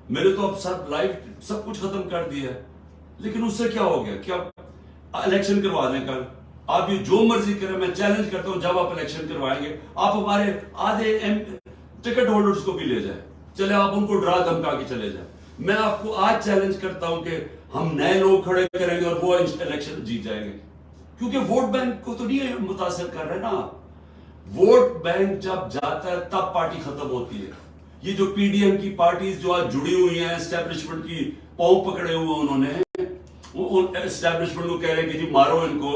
میرے تو اب سب لائیو سب کچھ ختم کر دیا ہے. لیکن اس سے کیا ہو گیا؟ کیا الیکشن کروا دیں کل, آپ یہ جو مرضی کریں, میں چیلنج کرتا ہوں جب آپ الیکشن کروائیں گے آپ ہمارے آدھے ٹکٹ ہولڈرز کو بھی لے جائیں, چلے آپ ان کو ڈرا دھمکا کے چلے جائیں. میں آپ کو آج چیلنج کرتا ہوں کہ ہم نئے لوگ کھڑے کریں گے اور وہ الیکشن جیت جائیں گے. کیونکہ ووٹ بینک کو تو نہیں متاثر کر رہے نا. ووٹ بینک جب جاتا ہے تب پارٹی ختم ہوتی ہے. یہ جو پی ڈی ایم کی پارٹیز جو آج جڑی ہوئی ہیں اسٹیبلشمنٹ کی پاؤں پکڑے ہوئے, انہوں نے اسٹیبلشمنٹ کو کہہ رہے ہیں کہ جی مارو ان کو,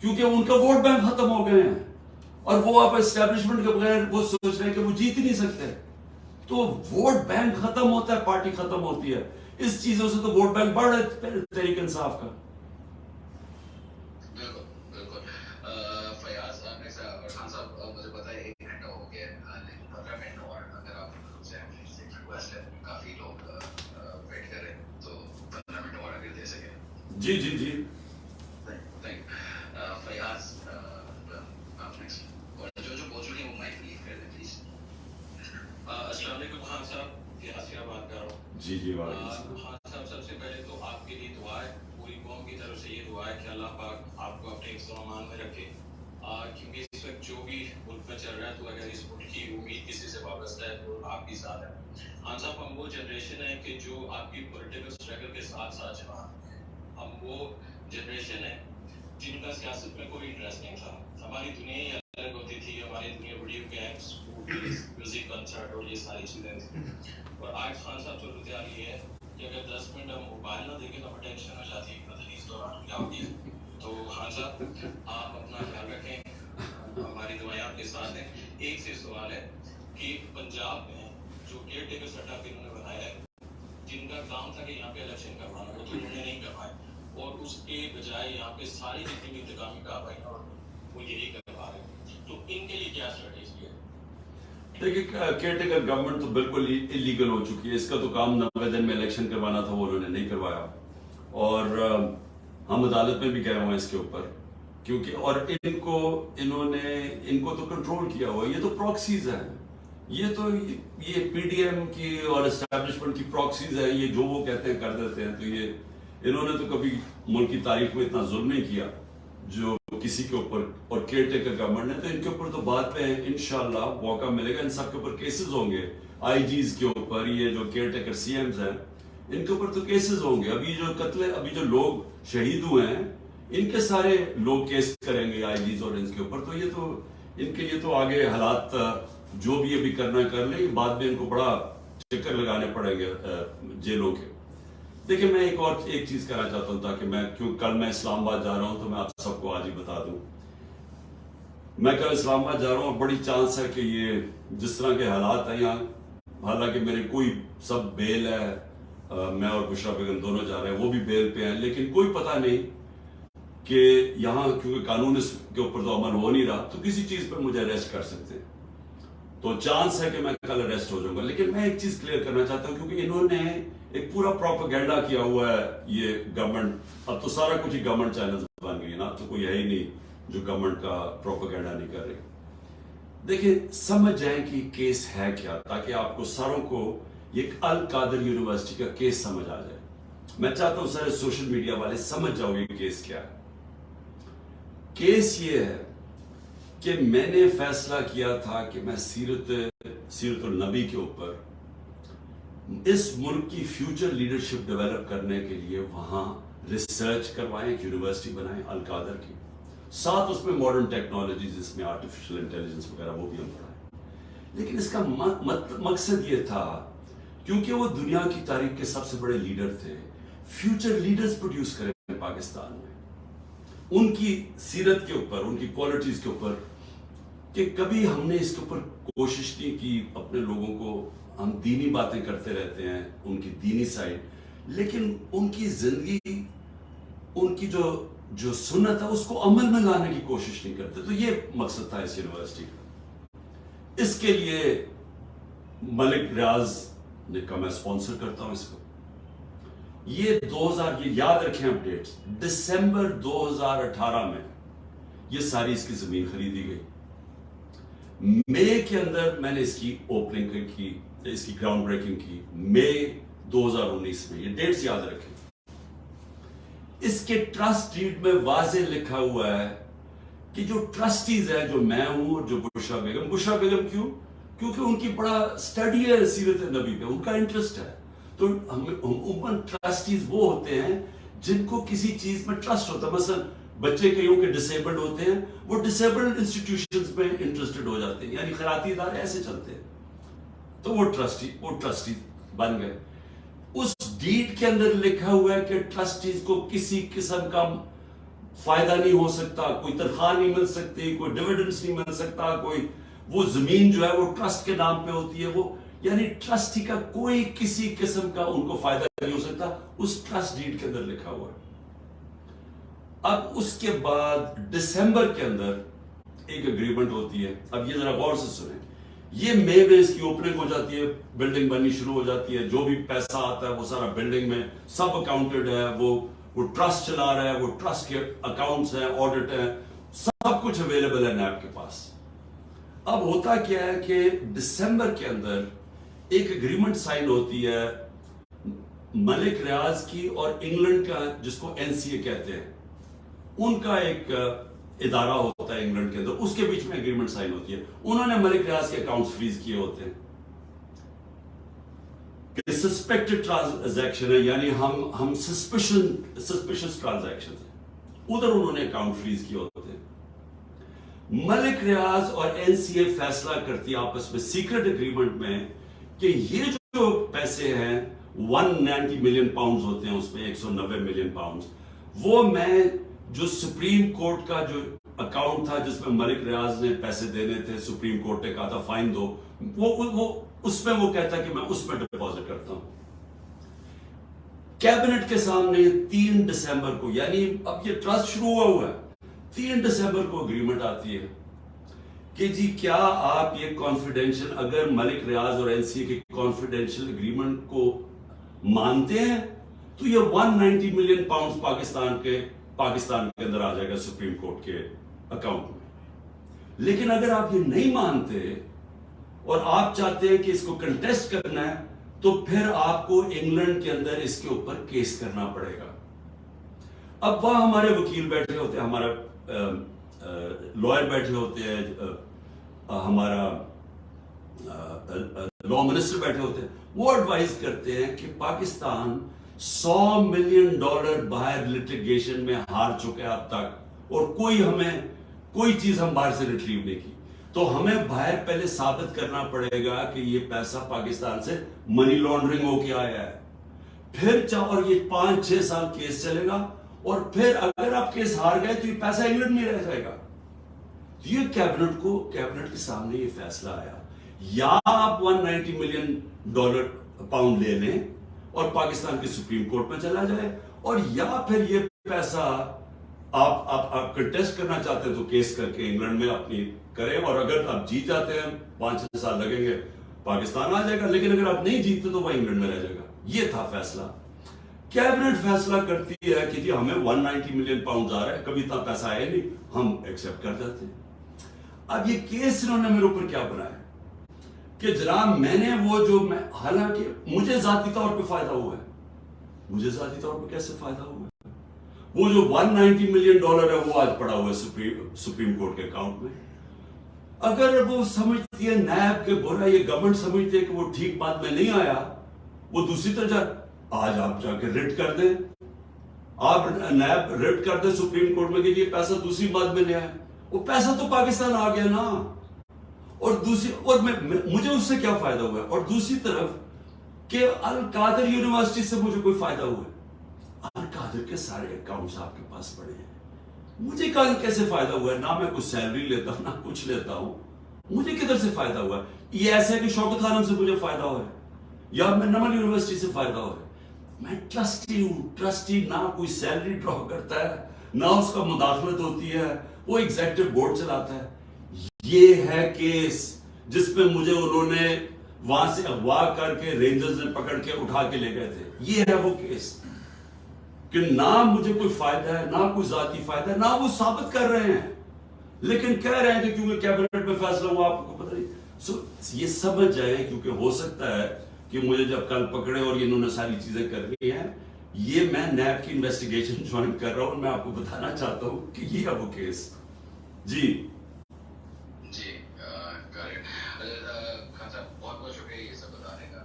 کیونکہ ان کا ووٹ بینک ختم ہو گئے ہیں. اور وہ آپ اسٹیبلشمنٹ کے بغیر وہ سوچ رہے ہیں کہ وہ جیت ہی نہیں سکتے. تو ووٹ بینک ختم ہوتا ہے, پارٹی ختم ہوتی ہے. اس چیزوں سے تو ووٹ بینک بڑھ رہا ہے تحریک انصاف کا. جی جی جی فیاض آپ نیکسٹ, اور جو بول چکے ہیں وہ مائک لیو کر دیں پلیز. السلام علیکم خان صاحب, فیاض کیا بات کر رہا ہوں. جی جی وعلیکم السلام. خان صاحب سب سے پہلے تو آپ کے لیے دعا ہے, پوری قوم کی طرف سے یہ دعا ہے کہ اللہ پاک آپ کو اپنے حفظ و امان میں رکھے, کیونکہ اس وقت جو بھی ملک میں چل رہا ہے تو اگر اس ملک کی امید کسی سے وابستہ ہے تو آپ کے ساتھ ہے. خان صاحب ہم وہ جنریشن ہے کہ جو آپ کی پولیٹیکل اسٹرگل کے ساتھ ساتھ جوان, ہم وہ جنریشن ہے جن کا سیاست میں کوئی انٹرسٹ نہیں تھا. ہماری دنیا ہی الگ ہوتی تھی, ہماری دنیا ویڈیو گیمس, میوزک کنسرٹ اور یہ ساری چیزیں تھیں. اور آج خان صاحب صورتحال یہ ہے کہ اگر 10 منٹ ہم موبائل نہ دیکھیں تو ہمیں ٹینشن ہو جاتی ہے, پتہ نہیں اس دوران کیا ہو گیا. تو خان صاحب آپ اپنا خیال رکھیں, ہماری دعائیں آپ کے ساتھ ہیں. ایک سے سوال ہے کہ پنجاب میں جو کیئر ٹیکر سیٹ اپ انہوں نے بنایا ہے, جن کا کام تھا کہ یہاں پہ الیکشن کروانا, وہ تو انہوں نے نہیں کروائے, اور اس کے بجائے یہاں پہ ساری جتنی بھی انتظامی کارروائی اور وہ یہی کروا رہے ہیں. تو ان کے لیے کیا اسٹریٹجی ہے؟ دیکھیے کیئر ٹیکر گورنمنٹ تو بالکل انلیگل ہو چکی ہے. اس کا تو کام 90 دن میں الیکشن کروانا تھا, وہ انہوں نے نہیں کروایا. اور ہم عدالت میں بھی گئے ہوئے ہیں اس کے اوپر, کیونکہ اور انہوں نے ان کو تو کنٹرول کیا ہوا ہے. یہ تو پراکسیز ہیں, یہ پی ڈی ایم کی اور اسٹیبلشمنٹ کی پراکسیز ہیں. یہ جو وہ کہتے ہیں کر دیتے ہیں. تو یہ انہوں نے تو کبھی ملک کی تاریخ میں اتنا ظلم نہیں کیا جو کسی کے اوپر, اور کیئر ٹیکر گورنمنٹ نے. تو ان کے اوپر تو بعد میں انشاءاللہ موقع ملے گا. ان سب کے اوپر کیسز ہوں گے, آئی جیز کے اوپر, یہ جو کیئر ٹیکر سی ایمز ہیں ان کے اوپر تو کیسز ہوں گے. ابھی جو لوگ شہید ہوئے ہیں ان کے سارے لوگ کیس کریں گے آئی جیز اور ان کے اوپر. تو یہ تو ان کے لیے تو آگے حالات جو بھی ابھی کرنا کر لیں, بعد میں ان کو بڑا چکر لگانے پڑیں گے جیلوں کے. دیکھیں میں ایک چیز کہنا چاہتا ہوں, تاکہ کیوں کل میں اسلام آباد جا رہا ہوں تو میں آپ سب کو آج ہی بتا دوں. میں کل اسلام آباد جا رہا ہوں اور بڑی چانس ہے کہ یہ جس طرح کے حالات ہیں یہاں, حالانکہ میرے کوئی سب بیل ہے, میں اور بشرا بیگم دونوں جا رہے ہیں, وہ بھی بیل پہ ہیں, لیکن کوئی پتہ نہیں کہ یہاں کیونکہ قانون اس کے اوپر تو عمل ہو نہیں رہا, تو کسی چیز پر مجھے اریسٹ کر سکتے ہیں. تو چانس ہے کہ میں کل اریسٹ ہو جاؤں گا. لیکن میں ایک چیز کلیئر کرنا چاہتا ہوں, کیونکہ انہوں نے ایک پورا پروپیگنڈا کیا ہوا ہے یہ گورنمنٹ. اب تو سارا کچھ ہی گورنمنٹ چینلز بن گئی نا, تو کوئی ہے ہی نہیں جو گورنمنٹ کا پروپیگنڈا نہیں کر رہی. دیکھیں سمجھ جائیں کہ کیس ہے کیا, تاکہ آپ کو ساروں کو ایک القادر یونیورسٹی کا کیس سمجھ آ جائے. میں چاہتا ہوں سارے سوشل میڈیا والے سمجھ جاؤ گے کیس کیا ہے. کیس یہ ہے کہ میں نے فیصلہ کیا تھا کہ میں سیرت النبی کے اوپر اس ملک کی فیوچر لیڈرشپ ڈیولپ کرنے کے لیے وہاں ریسرچ کروائیں, ایک یونیورسٹی بنائیں القادر کی. ساتھ اس میں ماڈرن ٹیکنالوجی جس میں آرٹیفیشل انٹیلیجنس وغیرہ وہ بھی ہم پڑھائیں. لیکن اس کا مقصد یہ تھا کیونکہ وہ دنیا کی تاریخ کے سب سے بڑے لیڈر تھے, فیوچر لیڈرز پروڈیوس کریں پاکستان میں, ان کی سیرت کے اوپر, ان کی کوالٹیز کے اوپر, کہ کبھی ہم نے اس کے اوپر کوشش نہیں کی. اپنے لوگوں کو ہم دینی باتیں کرتے رہتے ہیں, ان کی دینی سائڈ, لیکن ان کی زندگی, ان کی جو سنت ہے اس کو عمل میں لانے کی کوشش نہیں کرتے. تو یہ مقصد تھا اس یونیورسٹی کا. اس کے لیے ملک ریاض نے کہا میں اسپانسر کرتا ہوں اس کو. یہ 2000, یہ یاد رکھیں اپ ڈیٹس, دسمبر 2018 میں یہ ساری اس کی زمین خریدی گئی. مئی کے اندر میں نے اس کی اوپننگ کی, اس کی گراؤنڈ بریکنگ کی, مئی 2019 میں. یہ ڈیٹس یاد رکھیں. اس کے ٹرسٹ ڈیڈ میں واضح لکھا ہوا ہے کہ جو ٹرسٹیز ہیں, جو میں ہوں اور جو بشرا بیگم کیوں, کیونکہ ان کی بڑا اسٹڈی ہے سیرت نبی پہ, ان کا انٹرسٹ ہے. تو عموماً ٹرسٹیز وہ ہوتے ہیں جن کو کسی چیز میں ٹرسٹ ہوتا ہے. مثلا بچے کئیوں کے ڈسیبلڈ ہوتے ہیں, وہ ڈسیبلڈ انسٹیٹیوشنز میں انٹرسٹڈ ہو جاتے ہیں, یعنی خیراتی ادارے ایسے چلتے ہیں. تو وہ ٹرسٹی بن گئے. اس ڈیڈ کے اندر لکھا ہوا ہے کہ ٹرسٹیز کو کسی قسم کا فائدہ نہیں ہو سکتا, کوئی تنخواہ نہیں مل سکتی, کوئی ڈیویڈنڈز نہیں مل سکتا, کوئی وہ زمین جو ہے وہ ٹرسٹ کے نام پہ ہوتی ہے. وہ یعنی ٹرسٹی کا کوئی کسی قسم کا ان کو فائدہ نہیں ہو سکتا. اس ٹرسٹ ڈیڈ کے اندر لکھا ہوا ہے. اب اس کے بعد دسمبر کے اندر ایک اگریمنٹ ہوتی ہے. اب یہ ذرا غور سے سنیں. یہ مئی میں اس کی اوپننگ ہو جاتی ہے, بلڈنگ بننی شروع ہو جاتی ہے. جو بھی پیسہ آتا ہے وہ سارا بلڈنگ میں سب اکاؤنٹڈ ہے. وہ ٹرسٹ چلا رہا ہے, وہ ٹرسٹ کے اکاؤنٹس ہیں, آڈٹ ہیں, سب کچھ اویلیبل ہے نیب کے پاس. اب ہوتا کیا ہے کہ دسمبر کے اندر ایک اگریمنٹ سائن ہوتی ہے ملک ریاض کی اور انگلینڈ کا, جس کو NCA کہتے ہیں, ان کا ایک ادارہ ہوتا ہے انگلینڈ کے اندر. اس کے بیچ میں اگریمنٹ سائن ہوتی ہے. انہوں نے ملک ریاض کے اکاؤنٹس فریز کیے ہوتے ہیں کہ سسپیکٹڈ ٹرانزیکشن ہے, یعنی ہم سسپیشس ٹرانزیکشن ہیں, ادھر انہوں نے اکاؤنٹ فریز کیے ہوتے ہیں. ملک ریاض اور NCA فیصلہ کرتی ہے آپس میں سیکرٹ اگریمنٹ میں کہ یہ جو پیسے ہیں 190 ملین پاؤنڈز ہوتے ہیں, اس میں 190 ملین پاؤنڈز, وہ میں جو سپریم کورٹ کا جو اکاؤنٹ تھا جس میں ملک ریاض نے پیسے دینے تھے, سپریم کورٹ نے کہا تھا فائن دو, وہ اس میں وہ کہتا ہے کہ میں اس میں ڈپازٹ کرتا ہوں. کیبنٹ کے سامنے 3 دسمبر کو, یعنی اب یہ ٹرسٹ شروع ہوا ہے, 3 دسمبر کو اگریمنٹ آتی ہے کہ جی کیا آپ یہ کانفیڈینشل, اگر ملک ریاض اور NCA کے کانفیڈینشل اگریمنٹ کو مانتے ہیں تو یہ 190 ملین پاؤنڈز پاکستان کے اندر آ جائے گا سپریم کورٹ کے اکاؤنٹ میں. لیکن اگر آپ یہ نہیں مانتے اور آپ چاہتے ہیں کہ اس کو کنٹیسٹ کرنا ہے تو پھر آپ کو انگلینڈ کے اندر اس کے اوپر کیس کرنا پڑے گا. اب وہاں ہمارے وکیل بیٹھے ہوتے ہیں, ہمارا لائر بیٹھے ہوتے ہیں, ہمارا لا منسٹر بیٹھے ہوتے ہیں. وہ ایڈوائز کرتے ہیں کہ پاکستان $100 ملین باہر لٹیگیشن میں ہار چکے اب تک, اور کوئی چیز ہم باہر سے ریٹریو نہیں کی, تو ہمیں باہر پہلے ثابت کرنا پڑے گا کہ یہ پیسہ پاکستان سے منی لانڈرنگ ہو کے آیا ہے. پھر اور یہ 5-6 سال کیس چلے گا, اور پھر اگر آپ کیس ہار گئے تو یہ پیسہ انگلینڈ میں رہ جائے گا. یہ کیبنٹ کے سامنے یہ فیصلہ آیا, یا آپ 190 ملین پاؤنڈ لے لیں اور پاکستان کی سپریم کورٹ میں چلا جائے, اور یا پھر یہ پیسہ آپ کنٹیسٹ کرنا چاہتے ہیں تو کیس کر کے انگلینڈ میں اپنی کریں, اور اگر آپ جیت جاتے ہیں 5-6 سال لگیں گے پاکستان آ جائے گا, لیکن اگر آپ نہیں جیتتے تو وہ انگلینڈ میں رہ جائے گا. یہ تھا فیصلہ. کیبنٹ فیصلہ کرتی ہے کہ جی ہمیں 190 ملین پاؤنڈ آ رہا ہے, کبھی اتنا پیسہ آیا نہیں, ہم ایکسپٹ کر جاتے ہیں. اب یہ کیس انہوں نے میرے اوپر کیا بنایا کہ جناب میں نے حالانکہ مجھے ذاتی طور پہ فائدہ ہوا ہے. مجھے ذاتی طور پہ کیسے فائدہ ہوا ہے؟ وہ جو 190 ملین ڈالر ہے وہ آج پڑا ہوا ہے سپریم کورٹ کے اکاؤنٹ میں. اگر وہ سمجھتی ہے نیب کے برا, یہ گورنمنٹ سمجھتی ہے کہ وہ ٹھیک بات میں نہیں آیا, وہ دوسری طرف آج آپ جا کے ریٹ کر دیں, آپ نیب ریٹ کر دیں سپریم کورٹ میں کہ یہ پیسہ دوسری بات میں لیا ہے، وہ پیسہ تو پاکستان آ گیا نا. اور مجھے اس سے کیا فائدہ ہوا ہے؟ اور دوسری طرف کہ القادر یونیورسٹی سے مجھے کوئی فائدہ ہوا ہے؟ القادر کے سارے اکاؤنٹس آپ کے پاس پڑے ہیں، مجھے کیسے فائدہ ہوا ہے؟ نہ میں کچھ سیلری لیتا ہوں نہ کچھ لیتا ہوں، مجھے کدھر سے فائدہ ہوا ہے؟ یہ ایسا ہے کہ شوکت خانم سے مجھے فائدہ ہوا ہے یا میں نمل یونیورسٹی سے فائدہ ہوا ہے. میں ٹرسٹی ہوں. ٹرسٹی نہ کوئی سیلری ڈرا کرتا ہے نہ اس کا مداخلت ہوتی ہے، وہ ایگزیکٹو بورڈ چلاتا ہے. یہ ہے کیس جس پہ مجھے انہوں نے وہاں سے اغوا کر کے رینجرز نے پکڑ کے اٹھا کے لے گئے تھے. یہ ہے وہ کیس کہ نہ مجھے کوئی فائدہ ہے نہ کوئی ذاتی فائدہ ہے، نہ وہ ثابت کر رہے ہیں لیکن کہہ رہے ہیں کہ کیونکہ کیبنٹ میں فیصلہ ہوا آپ کو پتہ نہیں. یہ سمجھ جائیں کیونکہ ہو سکتا ہے کہ مجھے جب کل پکڑے اور انہوں نے ساری چیزیں کرنی ہیں، یہ میں نیب کی انویسٹیگیشن جوائن کر رہا ہوں. میں آپ کو بتانا چاہتا ہوں کہ یہ ہے وہ کیس. جی خان صاحب بہت بہت شکریہ یہ سب بتانے کا.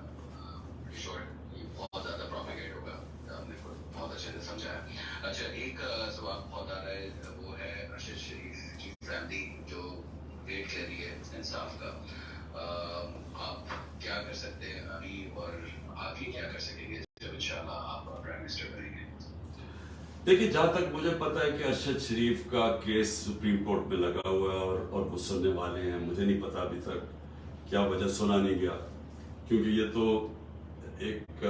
یہ بہت زیادہ پروپیگیٹ ہوگا، آپ نے بہت اچھے سے سمجھایا. اچھا ایک سوال بہت آ رہا ہے، وہ ہے ارشد شریف کی فیملی جو ویٹ لے رہی ہے انصاف کا. آپ کیا کر سکتے ہیں ابھی اور آگے کیا کر سکیں گے جب انشاءاللہ آپ پرائم منسٹر بنیں گے؟ دیکھیے جہاں تک مجھے پتا ہے کہ ارشد شریف کا کیس سپریم کورٹ میں لگا ہوا ہے اور وہ سننے والے ہیں. مجھے نہیں پتا ابھی تک کیا وجہ سنا نہیں گیا، کیونکہ یہ تو ایک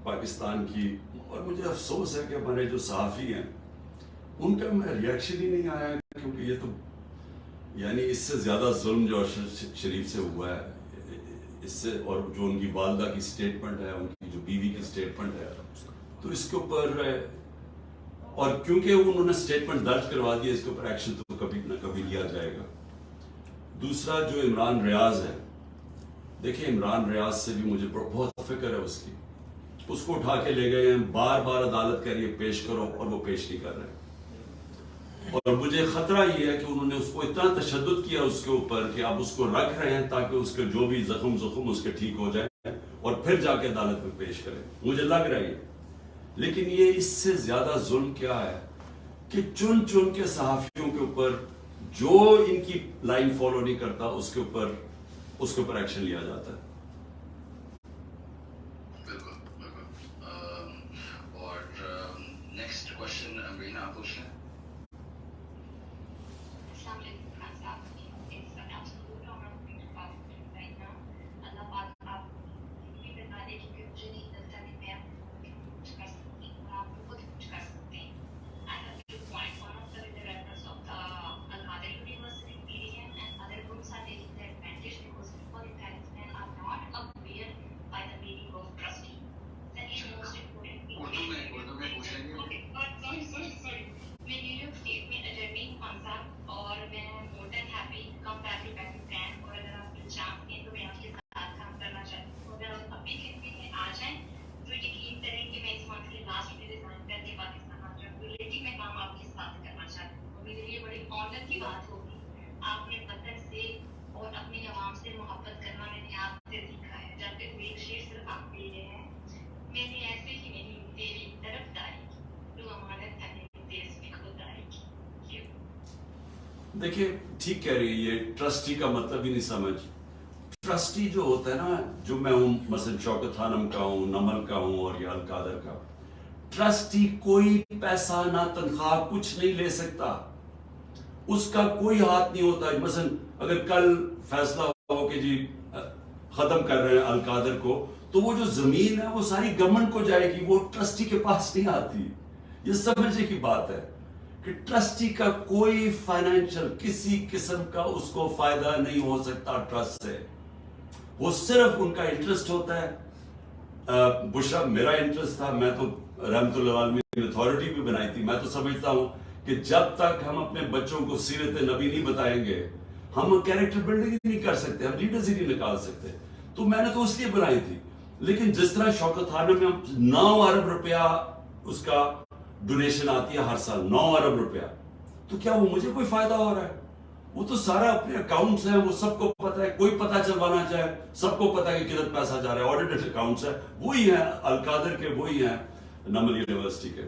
پاکستان کی، اور مجھے افسوس ہے کہ ہمارے جو صحافی ہیں ان کا میں ریئیکشن ہی نہیں آیا، کیونکہ یہ تو یعنی اس سے زیادہ ظلم جو ارشد شریف سے ہوا ہے اس سے، اور جو ان کی والدہ کی سٹیٹمنٹ ہے، ان کی جو بیوی کی سٹیٹمنٹ ہے، تو اس کے اوپر، اور کیونکہ انہوں نے سٹیٹمنٹ درج کروا دی، اس کے اوپر ایکشن تو کبھی نہ کبھی لیا جائے گا. دوسرا جو عمران ریاض ہے، دیکھیں عمران ریاض سے بھی مجھے بہت فکر ہے اس کی. اس کو اٹھا کے لے گئے ہیں، بار بار عدالت کہہ رہی ہے پیش کرو اور وہ پیش نہیں کر رہے. اور مجھے خطرہ یہ ہے کہ انہوں نے اس کو اتنا تشدد کیا اس کے اوپر کہ آپ اس کو رکھ رہے ہیں تاکہ اس کے جو بھی زخم اس کے ٹھیک ہو جائے اور پھر جا کے عدالت میں پیش کریں. مجھے لگ رہا ہے، لیکن یہ اس سے زیادہ ظلم کیا ہے کہ چن چن کے صحافیوں کے اوپر جو ان کی لائن فالو نہیں کرتا اس کے اوپر ایکشن لیا جاتا ہے. بالکل بالکل. اور نیکسٹ کوشچن امرینا آپ پوچھ لیں. السلام علیکم خان صاحب. It's an absolute honor for me to participate right now. اللہ پاک آپ بھی بتا دے کہ مجھے نہیں لگتا کہ میں کچھ کر سکتی ہوں اور آپ خود کچھ کر سکتے ہیں. I have to point one of the directors of the Al-Qadir University PDM and other groups are taking the advantage because people in Pakistan are not aware by the meaning of trustee. That is most important. Urdu میں پوچھ لیں گے. Sorry. میں نیو یارک اسٹیٹ میں اٹرنی خان صاحب، اور میں more than happy come back to Pakistan, اور اگر آپ مجھے چاہتے ہیں تو میں آپ کے ساتھ کام کرنا چاہتی ہوں. اگر آپ ابھی کے لیے آ جائیں تو یقین کریں کہ میں اس منتھ کے لاسٹ میں ریزائن کر کے پاکستان آ جاؤں. ریلیٹو میں کام آپ کے ساتھ کرنا چاہتی ہوں. میرے لیے بڑی آنر کی بات ہوگی. آپ نے وطن سے اور اپنی عوام سے محبت کرنا میں نے آپ سے سیکھا ہے. جب تک ایک شعر صرف آپ کے لیے ہے، میں نے ایسے ہی نہیں تیری طرفداری کی، تو امانت ہے میری دیس میں خودداری کی. دیکھیے ٹھیک کہہ رہی ہے، یہ ٹرسٹی کا مطلب ہی نہیں سمجھ. ٹرسٹی جو ہوتا ہے نا، جو میں ہوں مثلا شوکت خانم کا ہوں، نمل کا ہوں اور یا القادر کا، ٹرسٹی کوئی پیسہ نہ تنخواہ کچھ نہیں لے سکتا، اس کا کوئی ہاتھ نہیں ہوتا. مثلا اگر کل فیصلہ ہو کہ جی ختم کر رہے ہیں القادر کو، تو وہ جو زمین ہے وہ ساری گورنمنٹ کو جائے گی، وہ ٹرسٹی کے پاس نہیں آتی. یہ سمجھنے کی بات ہے کہ ٹرسٹی کا کوئی فائنینشل کسی قسم کا اس کو فائدہ نہیں ہو سکتا ٹرسٹ سے. وہ صرف ان کا انٹرسٹ ہوتا ہے. بشرا میرا انٹرسٹ تھا، میں تو رحمت اللہ عالمین اتھارٹی بھی بنائی تھی. میں تو سمجھتا ہوں کہ جب تک ہم اپنے بچوں کو سیرت نبی نہیں بتائیں گے، ہم کیریکٹر بلڈنگ ہی نہیں کر سکتے، ہم لیڈرز ہی نہیں نکال سکتے. تو میں نے تو اس لیے بنائی تھی. لیکن جس طرح شوکت خانم میں 9 ارب روپیہ اس کا ڈونیشن آتی ہے ہر سال، 9 ارب روپیہ، تو کیا وہ مجھے کوئی فائدہ ہو رہا ہے؟ وہ تو سارا اپنے اکاؤنٹس ہیں، وہ سب کو پتا ہے. کوئی پتا چلوانا چاہے سب کو پتا ہے کہ کدھر پیسہ جا رہا ہے. آڈیٹڈ اکاؤنٹس ہیں، وہی ہیں القادر کے، وہی ہیں نمل یونیورسٹی کے.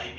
IB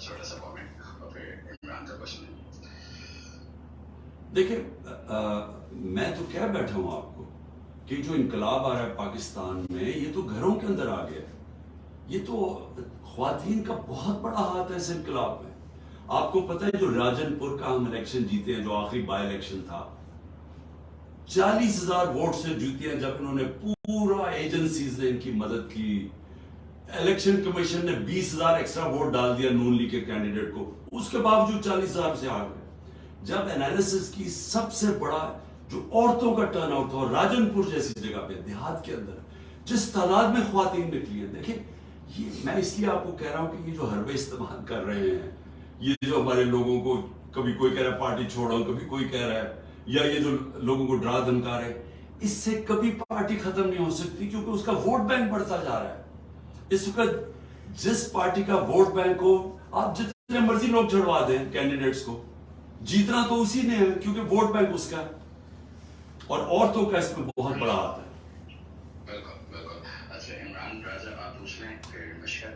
چھوٹا سا کامنٹ اور پھر عمران کا کوشچن ہے. دیکھیں میں تو کہہ بیٹھا ہوں آپ کو کہ جو انقلاب آ رہا ہے پاکستان میں یہ تو گھروں کے اندر آ گیا ہے. یہ تو خواتین کا بہت بڑا ہاتھ ہے اس انقلاب میں. آپ کو پتہ ہے جو راجن پور کا ہم الیکشن جیتے ہیں, جو آخری بائی الیکشن تھا, 40,000 ووٹ سے جیتے ہیں, جب انہوں نے پورا ایجنسیز نے ان کی مدد کی. الیکشن کمیشن نے 20,000 ایکسٹرا ووٹ ڈال دیا نون لیگ کے کینڈیڈیٹ کو, اس کے باوجود 40,000 سے آ گئے. جب انالیسس کی سب سے بڑا جو عورتوں کا ٹرن آؤٹ تھا, اور راجن پور جیسی جگہ پہ دیہات کے اندر جس تعداد میں خواتین نکلی ہیں, دیکھیں یہ میں اس لیے آپ کو کہہ رہا ہوں کہ یہ جو حربے استعمال کر رہے ہیں, یہ جو ہمارے لوگوں کو کبھی کوئی کہہ رہا ہے پارٹی چھوڑو, کبھی کوئی کہہ رہا ہے, یا یہ جو لوگوں کو ڈرا دھمکا رہے, اس سے کبھی پارٹی ختم نہیں ہو سکتی, کیونکہ اس کا ووٹ بینک بڑھتا جا رہا ہے. اس وقت جس پارٹی کا ووٹ بینک ہو, آپ جتنے مرضی لوگ چڑھوا دیں کینڈیڈیٹس کو, جیتنا تو اسی نے ہے, کیونکہ ووٹ بینک اس کا ہے. اور عورتوں کا اس میں بہت بڑا ہاتھ ہے. بالکل بالکل. اچھا عمران راجہ آپ پوچھ لیں, پھر مشکل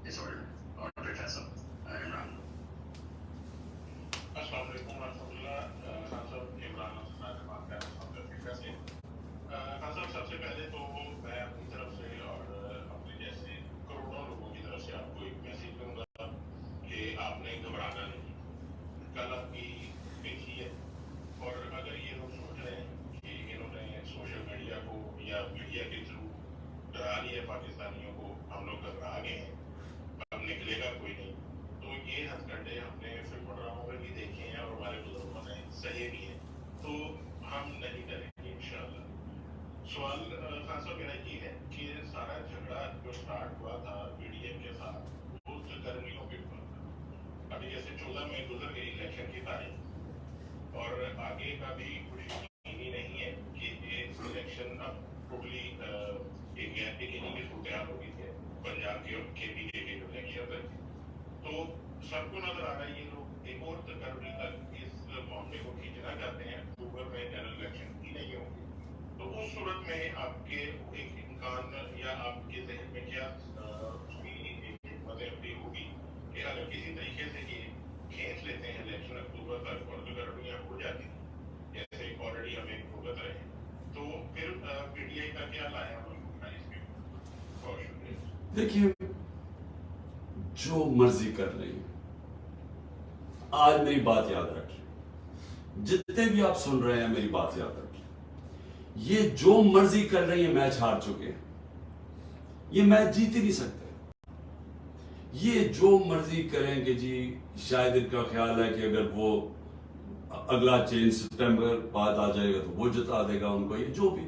اس آرڈر اور پھر فیصل. عمران. السلام علیکم ورحمۃ اللہ. خان صاحب عمران سے بات کر رہا ہوں ساؤتھ افریقہ سے. خان صاحب سب سے پہلے تو میں اپنی طرف سے اور اپنے جیسے کروڑوں لوگوں کی طرف سے آپ کو ایک میسج دوں گا کہ آپ نے گھبرانا نہیں. کل آپ کی پیشی ہے, اور اگر یہ لوگ سوچ رہے ہیں کہ انہوں نے سوشل میڈیا کو یا میڈیا کے تھرو ڈرا لیا پاکستانیوں کو, ہم لوگ گھبرا گئے ہیں, اب نکلے گا کوئی نہیں, تو یہ ہتھ کنڈے ہم نے فلم ڈراموں میں بھی دیکھے ہیں اور ہمارے بزرگوں نے سہے بھی ہیں, تو ہم نہیں کریں گے انشاءاللہ. سوال خان صاحب میرا یہ ہے کہ سارا جھگڑا جو اسٹارٹ ہوا تھا پی ڈی ایم کے ساتھ, وہ گرمیوں کے اوپر تھا. ابھی جیسے 14 میں گزر گئی الیکشن کی تاریخ, اور آگے کا بھی کچھ یقینی نہیں ہے کہ یہ الیکشن اب ٹوٹلی ایک غیر یقینی کی صورتحال ہو گئی ہے پنجاب کے اور کے پی کے جو الیکشن تھے. تو سب کو نظر آ رہا ہے یہ لوگ ایک اور فروری تک اس معاملے کو کھینچنا چاہتے ہیں. اکتوبر میں جنرل الیکشن ہی نہیں ہوں گے, تو اس صورت میں آپ کے ایک امکان یا آپ کے ذہن میں کیا اس کی ایک حکمت عملی ہوگی کہ اگر کسی طریقے سے یہ کھینچ لیتے ہیں الیکشن اکتوبر تک اور گڑبڑیاں ہو جاتی ہیں جیسے آلریڈی ہمیں بھگت رہے ہیں, تو پھر پی ٹی آئی کا کیا لایا ہوگا اس کے اوپر؟ بہت شکریہ. دیکھیے جو مرضی کر رہی ہیں, آج میری بات یاد رکھیں, جتنے بھی آپ سن رہے ہیں میری بات یاد رکھیں, یہ جو مرضی کر رہی ہیں میچ ہار چکے ہیں, یہ میچ جیت ہی نہیں سکتے. یہ جو مرضی کریں گے جی, شاید ان کا خیال ہے کہ اگر وہ اگلا چینج سپٹمبر بعد آ جائے گا تو وہ جتا دے گا ان کو. یہ جو بھی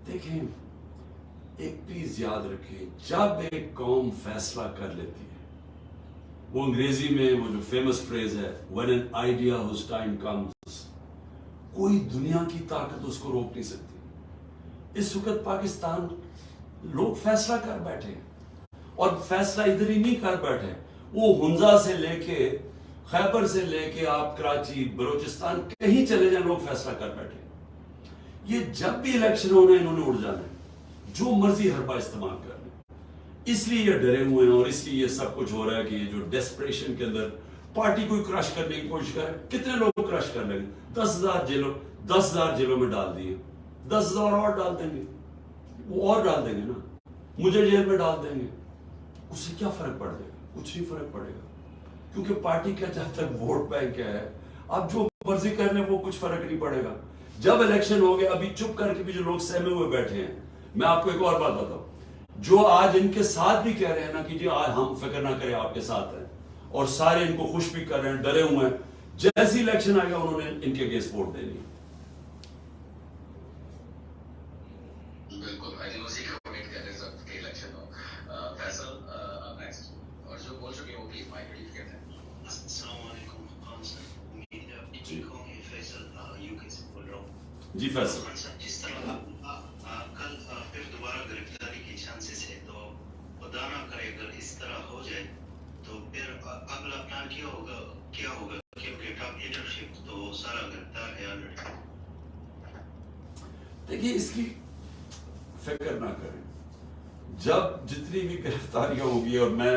دیکھیں, ایک پلیز یاد رکھیں, جب ایک قوم فیصلہ کر لیتی ہے, وہ انگریزی میں وہ جو فیمس فریز ہے when an idea whose time comes, کوئی دنیا کی طاقت اس کو روک نہیں سکتی. اس وقت پاکستان لوگ فیصلہ کر بیٹھے ہیں, اور فیصلہ ادھر ہی نہیں کر بیٹھے, وہ ہنزا سے لے کے خیبر سے لے کے آپ کراچی بلوچستان کہیں چلے جائیں لوگ فیصلہ کر بیٹھے. یہ جب بھی الیکشن ہونا ہے انہوں نے اڑ جانا ہے, جو مرضی حربہ استعمال کر لیں. اس لیے یہ ڈرے ہوئے ہیں, اور اس لیے یہ سب کچھ ہو رہا ہے کہ یہ جو ڈیسپریشن کے اندر پارٹی کو کرش کرنے کی کوشش کرے. کتنے لوگ کرش کر لیں گے؟ 10,000 جیلوں میں ڈال دیے, 10,000 اور ڈال دیں گے, وہ اور ڈال دیں گے نا, مجھے جیل میں ڈال دیں گے. اس سے کیا فرق پڑ جائے گا؟ کچھ نہیں فرق پڑے گا, کیونکہ پارٹی کا جب تک ووٹ بینک ہے, اب جو مرضی کر لیں وہ کچھ فرق نہیں پڑے گا. جب الیکشن ہو گیا, ابھی چپ کر کے بھی جو لوگ سہمے ہوئے بیٹھے ہیں, میں آپ کو ایک اور بات بتاؤں, جو آج ان کے ساتھ بھی کہہ رہے ہیں نا کہ جی آج ہم فکر نہ کریں آپ کے ساتھ ہیں, اور سارے ان کو خوش بھی کر رہے ہیں, ڈرے ہوئے ہیں, جیسی الیکشن آئے گا انہوں نے ان کے اگینسٹ ووٹ دینی. بالکل, آئی تھنک اسی کا ویٹ کر رہے ہیں سب کہ الیکشن ہو. فیصل نیکسٹ, اور جو بول چکے ہیں وہ پلیز مائک ریلیز کرتے ہیں. السلام علیکم خان صاحب, امید ہے آپ ٹھیک ہوں گے. فیصل یو کے سے بول رہا ہوں. جی فیصل. خان صاحب جس طرح کل پھر دوبارہ گرفتاری کے چانسز ہے, تو خدا نہ کرے اگر اس طرح ہو جائے تو پھر اگلا پلان کیا ہوگا کیونکہ ٹاپ لیڈرشپ تو سارا گرفتار ہے آلریڈی. دیکھیے اس کی فکر نہ کریں, جب جتنی بھی گرفتاریاں ہوگی, اور میں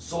100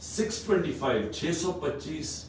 625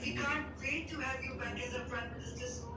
and we can't wait to have you back as a Prime Minister soon.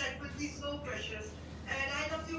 that would be so precious. And I love you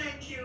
Thank you.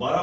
12